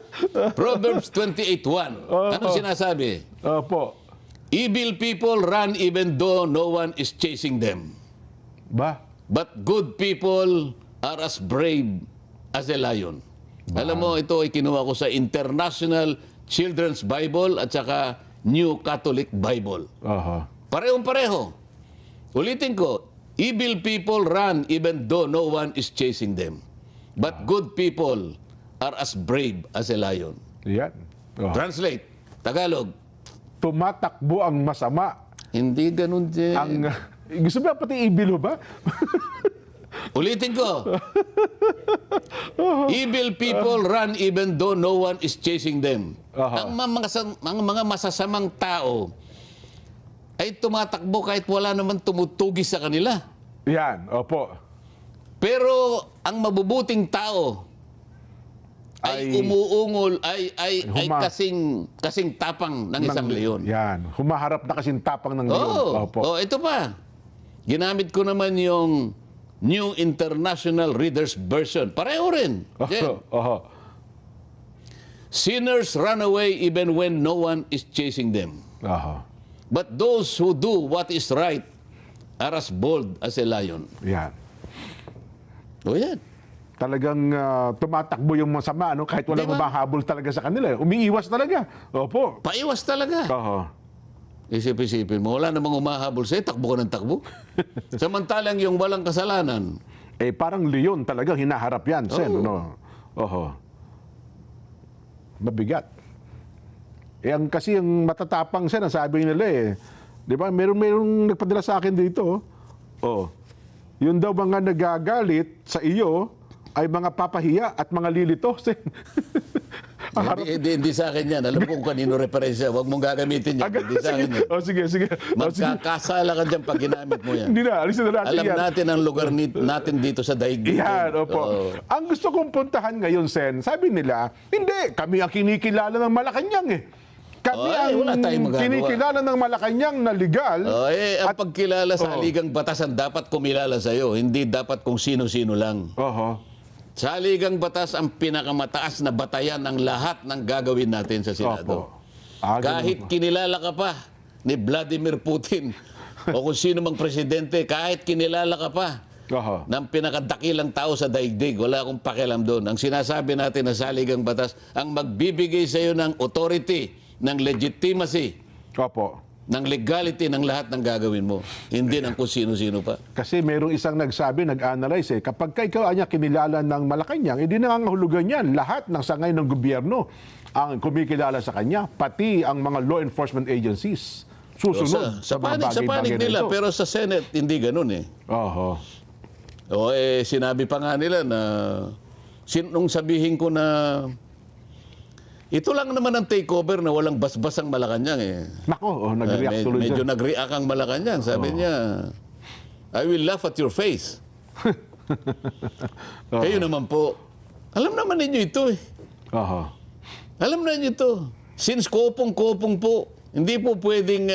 Proverbs 28:1. Ano sinasabi? Opo. Evil people run even though no one is chasing them. Ba? But good people are as brave as a lion. Alam mo, ito ay kinuha ko sa International Children's Bible at saka New Catholic Bible. Oho. Parehong-pareho. Ulitin ko, evil people run even though no one is chasing them. But good people are as brave as a lion. Yan. Oho. Translate, Tagalog. Tumatakbo ang masama. Hindi ganun din. Ang gusto ba pati ibilo ba? Ulitin ko. Evil people run even though no one is chasing them. Ang mga masasamang tao ay tumatakbo kahit wala naman tumutugis sa kanila. Yan, opo. Pero ang mabubuting tao ay umuungol, ay kasing tapang ng isang leon. Yan, humaharap na kasing tapang ng leon. Opo. Oh, ito pa. Ginamit ko naman yung New International Reader's Version. Pareho rin. Jen. Oho. Sinners run away even when no one is chasing them. Oho. But those who do what is right are as bold as a lion. Yan. O yan. Talagang tumatakbo yung masama, ano, kahit walang Diba? humahabol talaga sa kanila. Umiiwas talaga. Opo. Paiwas talaga. Oho. Isip-isipin mo, wala namang umahabol sa'yo, takbo ka ng takbo. Samantalang yung walang kasalanan, Eh, parang leon talagang hinaharap yan, Sen. Ano? Oho. Mabigat. Eh, kasi ang matatapang, Sen, ang sabi nila eh. Di ba? Merong nagpadala sa akin dito. Oh. Yun daw mga nagagalit sa iyo ay mga papahiya at mga lilito, Sen. hindi sa akin yan. Alam ko kung kanino referensya. Huwag mong gagamitin yan. Hindi sa akin yan. Sige. Oh, sige. Magkakasala ka dyan pag ginamit mo yan. Hindi na, alisin na natin Alam yan. natin ang lugar natin dito sa daigdig. Yan, opo. Oo. Ang gusto kong puntahan ngayon, Sen, sabi nila, hindi, kami ang kinikilala ng Malacanang eh. Kami wala tayong ang magagawa. kinikilala ng Malacanang na legal. Ang pagkilala sa haligang batasan dapat kumilala sa'yo. Hindi dapat kung sino-sino lang. Oho. Sa haligang batas, ang pinakamataas na batayan ng lahat ng gagawin natin sa Senado. Opo. Kahit kinilala ka pa ni Vladimir Putin o kung sino mang presidente, kahit kinilala ka pa Oho. ng pinakadakilang tao sa daigdig, wala akong pakialam doon. Ang sinasabi natin na sa haligang batas, ang magbibigay sa iyo ng authority, ng legitimacy, Opo. ng legality ng lahat ng gagawin mo. Hindi ng kung sino-sino pa. Kasi mayroong isang nagsabi, nag-analyze eh, kapag ikaw anya kinilala ng Malacanang, hindi nangangahulugan yan. Lahat ng sangay ng gobyerno ang kumikilala sa kanya, pati ang mga law enforcement agencies. Susunod Sa mga panig bagay-bagay na nila, ito. pero sa Senate, hindi ganun eh. Oho. Sinabi pa nga nila na nung sabihin ko na ito lang naman ang takeover na walang basbas ang Malacanang eh. Nako, nag-react tuloy Medyo siya. nag-react ang Malacanang. Sabi niya, I will laugh at your face. Kayo naman po, alam naman ninyo ito eh. Oho. Alam na ninyo ito. Since kopong-kopong po, hindi po pwedeng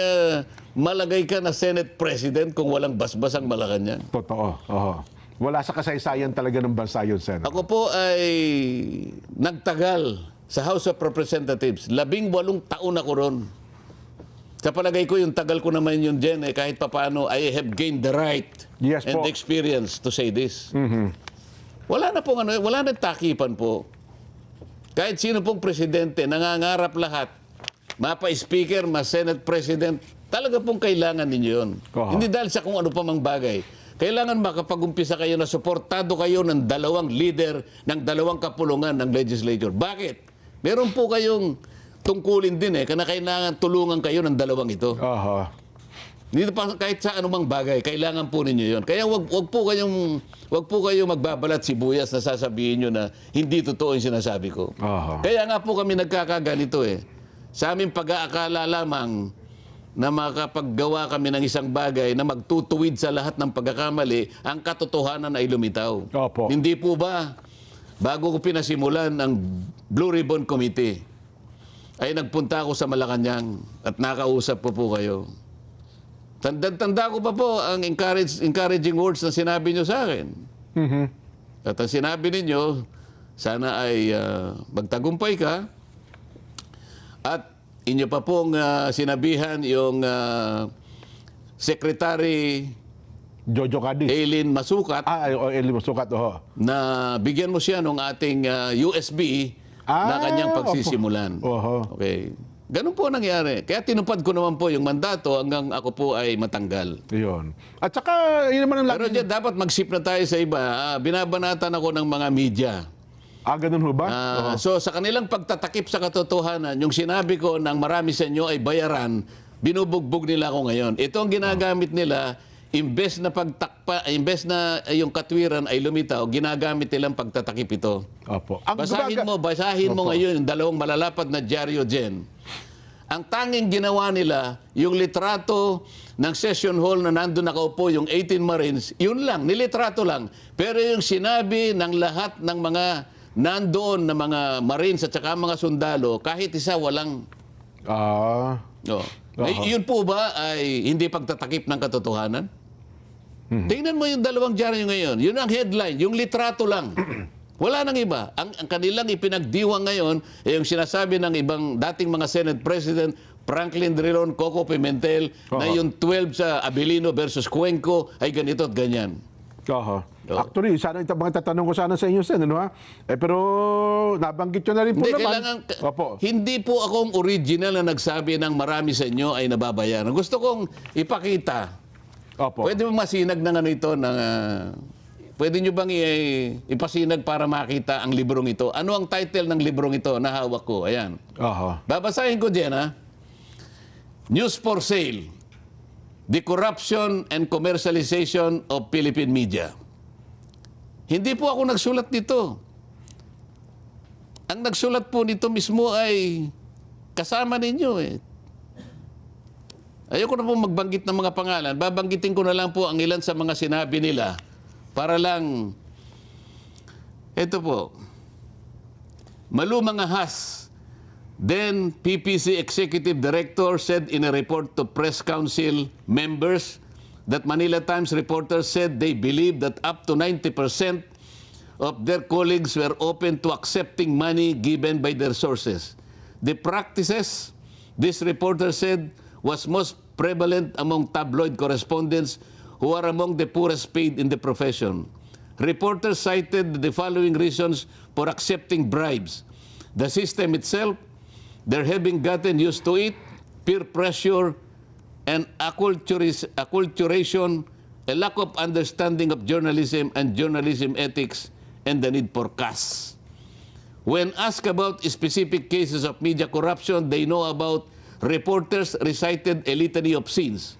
malagay ka na Senate President kung walang basbas ang Malacanang. Totoo. Oho. Wala sa kasaysayan talaga ng bansa yun, Sen. Ako po ay nagtagal sa House of Representatives. 18 taon ako ron. Sa palagay ko, yung tagal ko naman yun dyan, kahit papaano, I have gained the right Yes and po. the experience to say this. Wala na pong wala na takipan po. Kahit sino pong presidente, nangangarap lahat. Mapa-speaker, ma-Senate President, talaga pong kailangan ninyo yun. Hindi dahil sa kung ano pa mang bagay. Kailangan makapag-umpisa kayo na suportado kayo ng dalawang leader, ng dalawang kapulungan ng legislature. Bakit? Meron po kayong tungkulin din na kailangan tulungan kayo ng dalawang ito. Oho. Dito pa kahit sa anumang bagay, kailangan po ninyo 'yon. Kaya wag po kayong magbabalat sibuyas na sasabihin niyo na hindi totoo 'yung sinasabi ko. Aha. Kaya nga po kami nagkakaganito eh. Sa aming pag-aakala lamang na makapaggawa kami ng isang bagay na magtutuwid sa lahat ng pagkakamali, ang katotohanan ay lumitaw. Opo. Hindi po ba bago ko pinasimulan ang Blue Ribbon Committee ay nagpunta ako sa Malacanang at nakausap po kayo. Tanda ko pa po ang encouraging words na sinabi nyo sa akin. At ang sinabi ninyo, sana ay magtagumpay ka at inyo pa pong sinabihan yung Secretary Jojo Cadiz. Eileen Masukat Eli Masukat, oho. na bigyan mo siya ng ating USB na kanyang pagsisimulan. Oho. Okay. Ganun po nangyari. Kaya tinupad ko naman po yung mandato hanggang ako po ay matanggal. Yun. At saka, yun naman ang Pero dyan, dapat mag-sip na tayo sa iba. Binabanatan ako ng mga media. ganun ho ba? So sa kanilang pagtatakip sa katotohanan, yung sinabi ko ng marami sa inyo ay bayaran, binubugbog nila ako ngayon. Ito ang ginagamit nila, imbes na yung katwiran ay lumitaw, ginagamit nilang pagtatakip ito. Opo. Basahin mo ngayon yung dalawang malalapad na dyaryo dyan. Ang tanging ginawa nila, yung litrato ng session hall na nandun nakaupo, yung 18 Marines, yun lang, nilitrato lang. Pero yung sinabi ng lahat ng mga nandoon na mga Marines at saka mga sundalo, kahit isa walang... Yun po ba ay hindi pagtatakip ng katotohanan? Tingnan mo yung dalawang dyaryo ngayon. Yun ang headline, yung litrato lang. Wala nang iba. Ang kanilang ipinagdiwang ngayon ay yung sinasabi ng ibang dating mga Senate President, Franklin Drilon, Coco Pimentel, na yung 12 sa Abilino versus Cuenco ay ganito at ganyan. Actually, sana ito mga tatanong ko sana sa inyo, Sen, ano ha? Pero nabanggit nyo na rin po naman. Hindi po akong original na nagsabi ng marami sa inyo ay nababayaran. Gusto kong ipakita. Pwede mo masinag ng ano ito, pwede nyo bang ipasinag para makita ang librong ito? Ano ang title ng librong ito na hawak ko? Ayan. Babasahin ko dyan, ha? News for Sale. The Corruption and Commercialization of Philippine Media. Hindi po ako nagsulat nito. Ang nagsulat po nito mismo ay kasama ninyo eh. Ayoko na po magbanggit ng mga pangalan. Babanggitin ko na lang po ang ilan sa mga sinabi nila. Para lang, ito po, Malu Mangahas, then PPC Executive Director, said in a report to Press Council members that Manila Times reporters said they believe that up to 90% of their colleagues were open to accepting money given by their sources. The practices, this reporter said, was most prevalent among tabloid correspondents who are among the poorest paid in the profession. Reporters cited the following reasons for accepting bribes: the system itself, their having gotten used to it, peer pressure, and acculturation, a lack of understanding of journalism and journalism ethics, and the need for cash. When asked about specific cases of media corruption they know about, reporters recited a litany of sins.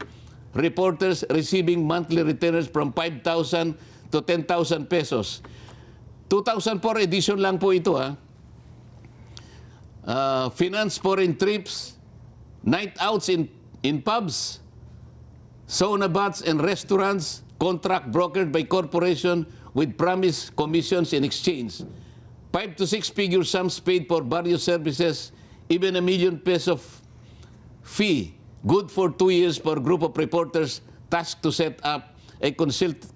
Reporters receiving monthly retainers from 5,000 to 10,000 pesos. 2004 edition lang po ito, ha. Finance foreign trips, night outs in pubs, sauna baths and restaurants, contract brokered by corporation with promised commissions in exchange. 5 to 6 figure sums paid for various services, even 1 million pesos fee, good for 2 years for a group of reporters tasked to set up a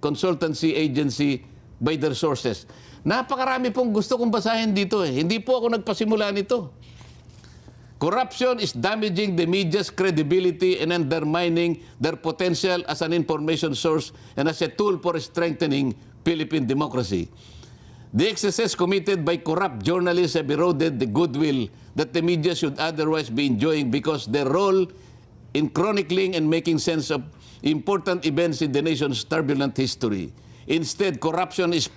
consultancy agency by their sources. Napakarami pong gusto kong basahin dito eh. Hindi po ako nagpasimula nito. Corruption is damaging the media's credibility and undermining their potential as an information source and as a tool for strengthening Philippine democracy. The excesses committed by corrupt journalists have eroded the goodwill that the media should otherwise be enjoying because their role in chronicling and making sense of important events in the nation's turbulent history. Instead, corruption is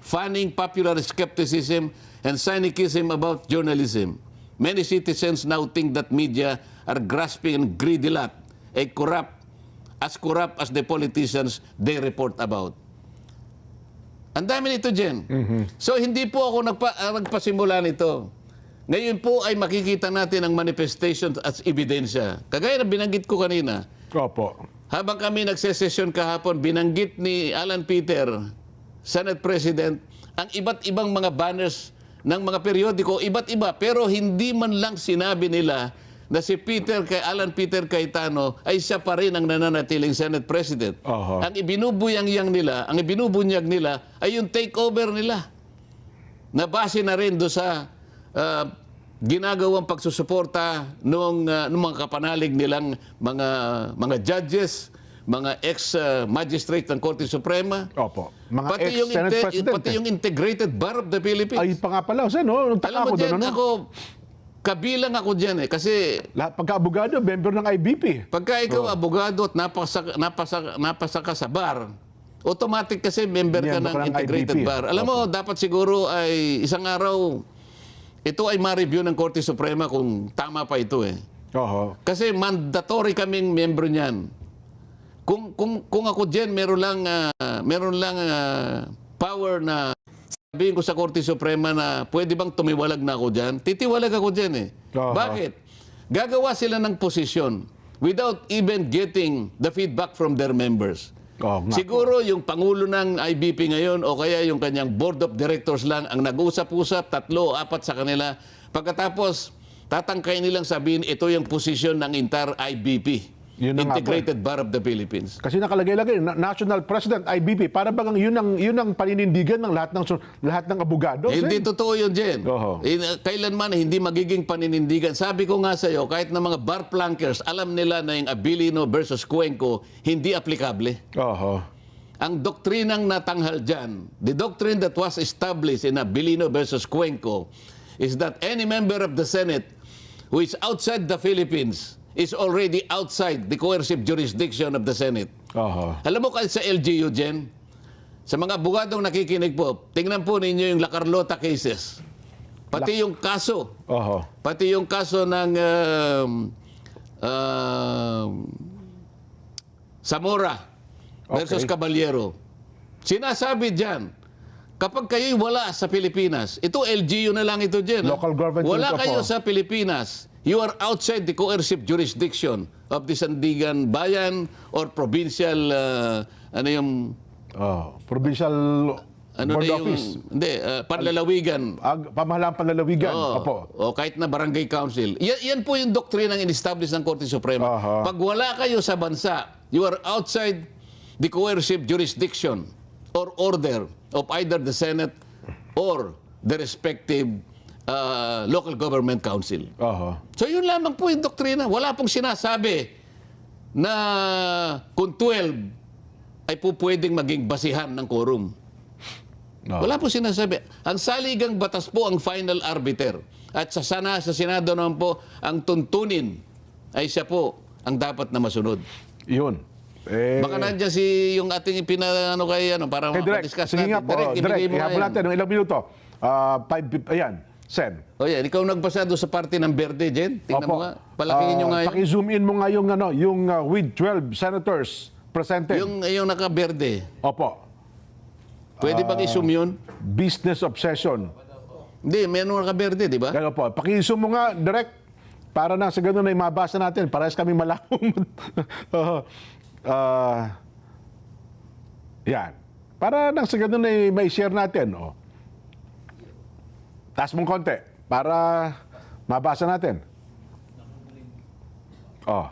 fanning popular skepticism and cynicism about journalism. Many citizens now think that media are grasping and greedy lot, as corrupt as the politicians they report about. Ang dami nito, Jen. So, hindi po ako nagpasimula nito. Ngayon po ay makikita natin ang manifestations at ebidensya. Kagaya na binanggit ko kanina. Habang kami nagsesesyon kahapon, binanggit ni Alan Peter, Senate President, ang iba't ibang mga banners ng mga periodiko, iba't iba. Pero hindi man lang sinabi nila na si Alan Peter Cayetano ay siya pa rin ang nananatiling Senate President. Ang ibinubunyag nila ay yung takeover nila. Na base na rin doon sa ginagawang pagsusuporta ng mga kapanalig nilang mga judges, mga ex-magistrate ng Korte Suprema. Mga ex-Senate President. Pati yung Integrated Bar of the Philippines. Ay, pa nga pala. Alam mo dyan, kabilang ako dyan eh. Kasi pagka-abogado, member ng IBP. Pagka ikaw abogado at napasa ka sa bar, automatic kasi member ka ng Integrated IBP. Bar. Alam mo, dapat siguro ay isang araw, ito ay ma-review ng Korte Suprema kung tama pa ito eh. Kasi mandatory kaming member niyan. kung ako diyan meron lang power na sabihin ko sa Korte Suprema na pwede bang tumiwalag na ako diyan, titiwalag ako diyan eh. Aha. Bakit? Gagawa sila ng posisyon without even getting the feedback from their members. Oo nga Siguro yung Pangulo ng IBP ngayon o kaya yung kanyang Board of Directors lang ang nag-usap-usap, 3 o 4 sa kanila. Pagkatapos, tatangkay nilang sabihin, ito yung posisyon ng entire IBP. Yun na nga po. Integrated Bar of the Philippines. Kasi nakalagay-lagay, National President, IBP, para bagang yun ang paninindigan ng lahat ng abogado. Hindi totoo yun, Jen. Oho. Kailanman hindi magiging paninindigan. Sabi ko nga sa iyo, kahit na mga bar plankers, alam nila na yung Abilino versus Cuenco, hindi aplikable. Oho. Ang doktrinang natanghal dyan, the doctrine that was established in Abilino versus Cuenco, is that any member of the Senate who is outside the Philippines is already outside the coercive jurisdiction of the Senate. Oho. Alam mo kasi sa LGU, Jen, sa mga abogadong nakikinig po, tingnan po ninyo yung La Carlota cases. Pati yung kaso. Oho. Pati yung kaso ng Zamora versus Okay. Caballero. Sinasabi dyan, kapag kayo'y wala sa Pilipinas, ito LGU na lang ito dyan. Local government Wala unit kayo po. sa Pilipinas, you are outside the coercive jurisdiction of the Sandigan Bayan or provincial, Provincial Board Office. panlalawigan. Pamahalaan panlalawigan. Opo. O kahit na barangay council. Yan po yung doktrina ng in-establish ng Korte Suprema. Aha. Pag wala kayo sa bansa, you are outside the coercive jurisdiction or order of either the Senate or the respective local government council. Oho. So yun lamang po yung doktrina. Wala pong sinasabi na kung 12 ay po pwedeng maging basihan ng quorum. Wala po sinasabi. Ang saligang batas po ang final arbiter. At sa Senado naman po, ang tuntunin ay siya po ang dapat na masunod. Yun. Baka nandiyan yung ating pinano kay para Direk, ma-discuss sige natin. nga po. Direk, ibigay mo nga ihapon yan. natin ng ilang minuto. Ayan, Sen. O yan, ikaw nagbasa doon sa party ng Verde, Jen. Tingnan mo nga. Palakihin nyo nga yun. Paki-zoom in mo nga yung with 12 senators presented. Yung naka-Verde. Opo. Pwede bang i-zoom yun? Business obsession. Hindi, meron naka-Verde, di ba? Kaya po, paki-zoom mo nga, direct, para na sa ganun ay mabasa natin. Parehas kami malakong. Yan. Para nang sa ganun ay may share natin. Oh. Taas mong konti para mabasa natin. Oh.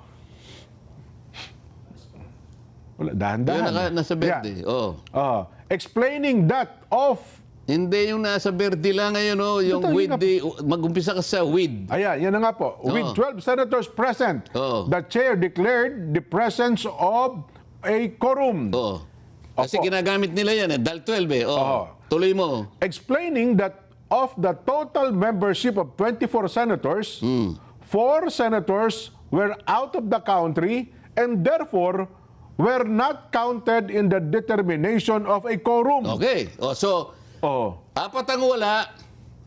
Wala, dahan-dahan. Yung nasa Verde. Yan. Oo. Oh. Explaining that of Hindi yung nasa Verde lang ngayon, yung Ito, with yun mag-umpisa ka sa with. Ayan, yan na nga po. With 12 senators present, Oo. the chair declared the presence of a quorum. Oo. Kasi Opo. ginagamit nila yan dahil 12 eh. Oo. Oo. Tuloy mo. Explaining that of the total membership of 24 senators, 4 senators were out of the country and therefore were not counted in the determination of a quorum. Okay. So, Oh, 4 ang wala,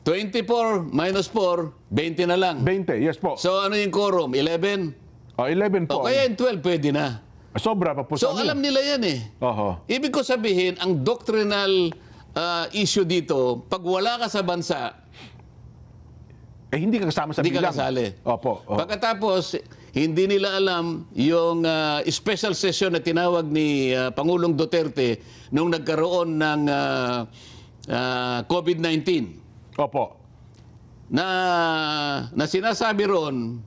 24 minus 4, 20 na lang. 20, yes po. So, ano yung quorum? 11? Oh, 11 po. O kaya yung 12 pwede na. Sobra pa po So, sa amin. alam nila yan eh. Oho. Ibig ko sabihin, ang doctrinal issue dito, pag wala ka sa bansa, Hindi ka kasama sa hindi ka bilang. kasali. Opo. Oh. Pagkatapos, hindi nila alam yung special session na tinawag ni Pangulong Duterte nung nagkaroon ng COVID-19 Opo. na sinasabi ron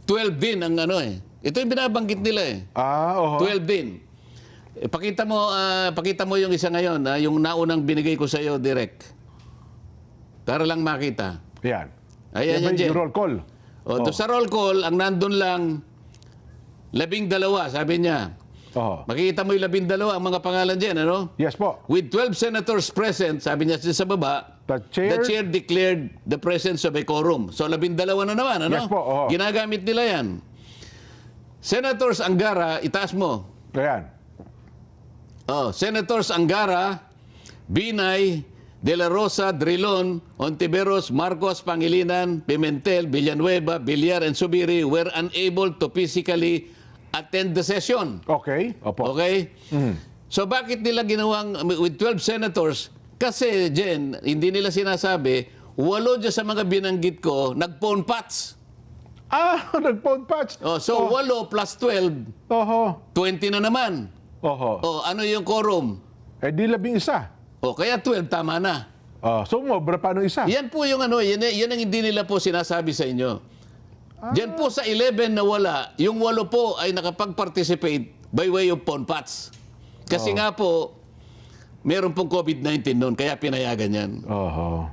12 din ang ano eh. Ito yung binabanggit nila eh. Oho. 12 din. Pakita mo yung isa ngayon, yung naunang binigay ko sa iyo direct. Para lang makita. Yan. Ayan yan, Yan ba Jen. yung roll call? Doon sa roll call, ang nandun lang 12, sabi niya. Oho. Makikita mo yung 12 ang mga pangalan dyan, ano? Yes po. With 12 senators present, sabi niya sa baba, The the chair, chair declared the presence of a quorum. So 12 na naman, ano? Yes po, oo. Ginagamit nila yan. Senators Angara, itaas mo. Ayan. Senators Angara, Binay, De La Rosa, Drilon, Ontiveros, Marcos, Pangilinan, Pimentel, Villanueva, Villar, and Subiri were unable to physically attend the session. Okay. Opo. Okay? So bakit nila ginawang with 12 senators? Kasi, Jen, hindi nila sinasabi, 8 dyan sa mga binanggit ko, nag-phone pats. Nag-phone patch. Oh, so 8 plus 12, Oho. 20 na naman. Oho. Oh, ano yung quorum? Di 11. O, kaya 12, tama na. So, mobra pa ng isa. Yan po yung ano, yan ang hindi nila po sinasabi sa inyo. Diyan po sa 11 na wala, yung 8 po ay nakapag-participate by way of phone pats. Kasi nga po, meron pong COVID-19 noon, kaya pinayagan yan. Oho.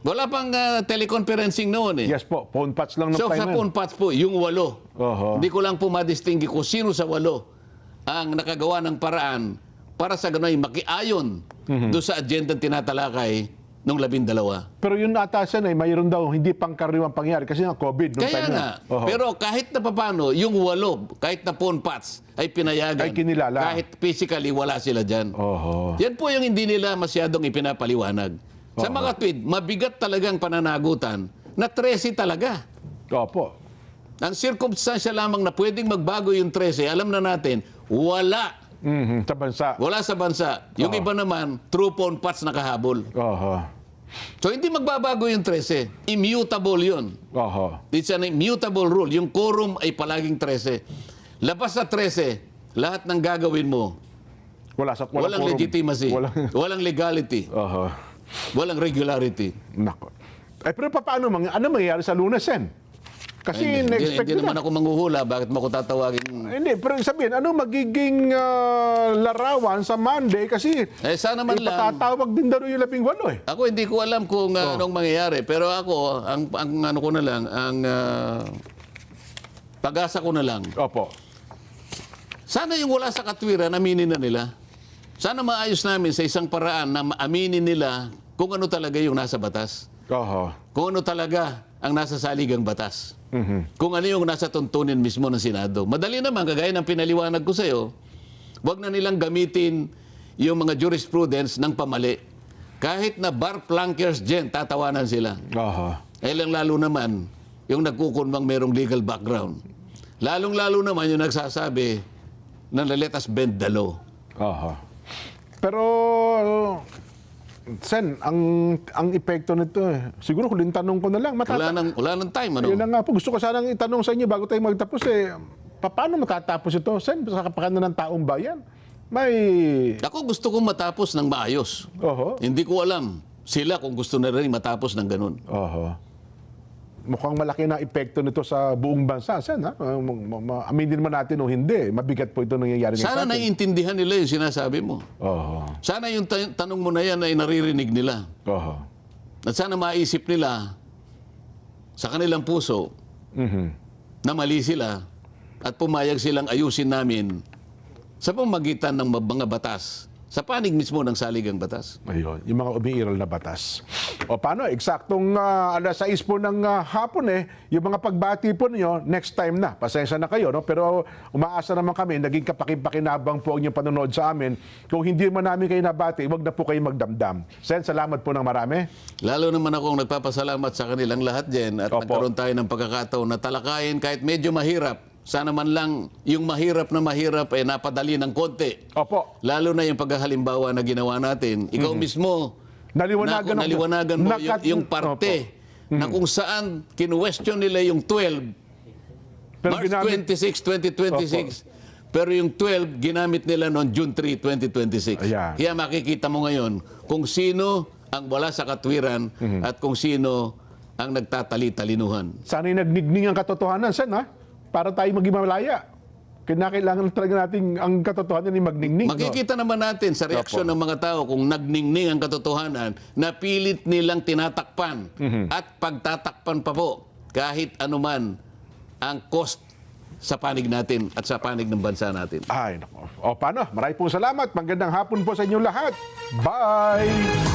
Wala pang teleconferencing noon eh. Yes po, phone patch lang ng So time sa na yun. phone pats po, yung 8. Oho. Hindi ko lang po madistingi kung sino sa 8 ang nakagawa ng paraan para sa gano'y makiayon doon sa agenda tinatalakay nung 12. Pero yun atasan ay mayroon daw hindi pangkaraniwang pangyari kasi nga COVID nung Kaya time nga, na. Oho. pero kahit na papano, yung 8, kahit na phone pats, ay pinayagan. Ay kinilala. Kahit physically, wala sila dyan. Oho. Yan po yung hindi nila masyadong ipinapaliwanag. Sa mga tweet, mabigat talagang pananagutan na 13 talaga. Opo. Ang circumstansya lamang na pwedeng magbago yung 13, alam na natin, wala. Sa bansa. Wala sa bansa. Yung iba naman, true phone pats nakahabol. Oho. So hindi magbabago yung 13. Immutable yun. Oho. It's an immutable rule. Yung quorum ay palaging 13. Labas sa 13, lahat ng gagawin mo, walang quorum. legitimacy, walang legality, Oho. walang regularity. Nako. Pero paano ano mangyayari sa Lunes, Sen? Kasi na-expect Hindi nila. naman ako manghuhula. Bakit mo ko tatawagin? Hindi, pero sabihin, ano magiging larawan sa Monday kasi Sana man lang. ipatatawag din daw yung 18 eh. Ako hindi ko alam kung anong mangyayari. Pero ako, ang ano ko na lang, ang pag-asa ko na lang. Opo. Sana yung wala sa katwiran, aminin na nila. Sana maayos namin sa isang paraan na aminin nila kung ano talaga yung nasa batas. Oho. Kung ano talaga ang nasa saligang batas. Kung ano yung nasa tuntunin mismo ng Senado. Madali naman, kagaya ng pinaliwanag ko sa'yo, wag na nilang gamitin yung mga jurisprudence ng pamali. Kahit na bar flankers dyan, tatawanan sila. Oho. Lalo naman, yung nagkukunwang merong legal background. Lalong-lalo naman yung nagsasabi na let us bend the law. Oho. Pero, Sen, ang epekto nito siguro huling tanong ko na lang. Wala nang time, ano? Yun na nga po. Gusto ko sanang itanong sa inyo bago tayo magtapos paano matatapos ito, Sen, sa kapakanan ng taong bayan? Ako gusto kong matapos ng maayos. Oho. Hindi ko alam sila kung gusto na rin matapos ng ganun. Oho. Mukhang malaki na epekto nito sa buong bansa, Sen, ha? Aminin man natin o hindi, mabigat po ito nangyayari Sana sa atin. naiintindihan nila yung sinasabi mo. Oho. Sana yung tanong mo na yan ay naririnig nila. Oho. At sana maisip nila sa kanilang puso na mali sila at pumayag silang ayusin namin sa pamamagitan ng mga batas, sa panig mismo ng saligang batas. Ayun, yung mga umiiral na batas. O paano, eksaktong alas 6 po ng hapon yung mga pagbati po niyo next time na. Pasensya na kayo, no? Pero umaasa naman kami, naging kapakipakinabang po ang inyong panonood sa amin. Kung hindi man namin kayo nabati, wag na po kayo magdamdam. Sen, salamat po ng marami. Lalo naman akong nagpapasalamat sa kanilang lahat din at Opo. nagkaroon tayo ng pagkakataon na talakayin kahit medyo mahirap. Sana man lang yung mahirap na mahirap ay napadali ng konti. Opo. Lalo na yung paghahalimbawa na ginawa natin. Ikaw mismo, naliwanagan mo yung parte na kung saan kinuwestiyon nila yung 12, Pero March ginamit- 26, 2026. Pero yung 12, ginamit nila noong June 3, 2026. Ayan. Kaya makikita mo ngayon kung sino ang wala sa katwiran at kung sino ang nagtatali-talinuhan. Sana'y nagnigning ang katotohanan, Sen, ha? Para tayo maging malaya. Kailangan talaga natin ang katotohanan ni magningning. Makikita naman natin sa reaksyon ng mga tao kung nagningning ang katotohanan na pilit nilang tinatakpan at pagtatakpan pa po kahit anuman ang cost sa panig natin at sa panig ng bansa natin. Ay, nako. O paano? Maraming pong salamat. Magandang hapon po sa inyong lahat. Bye!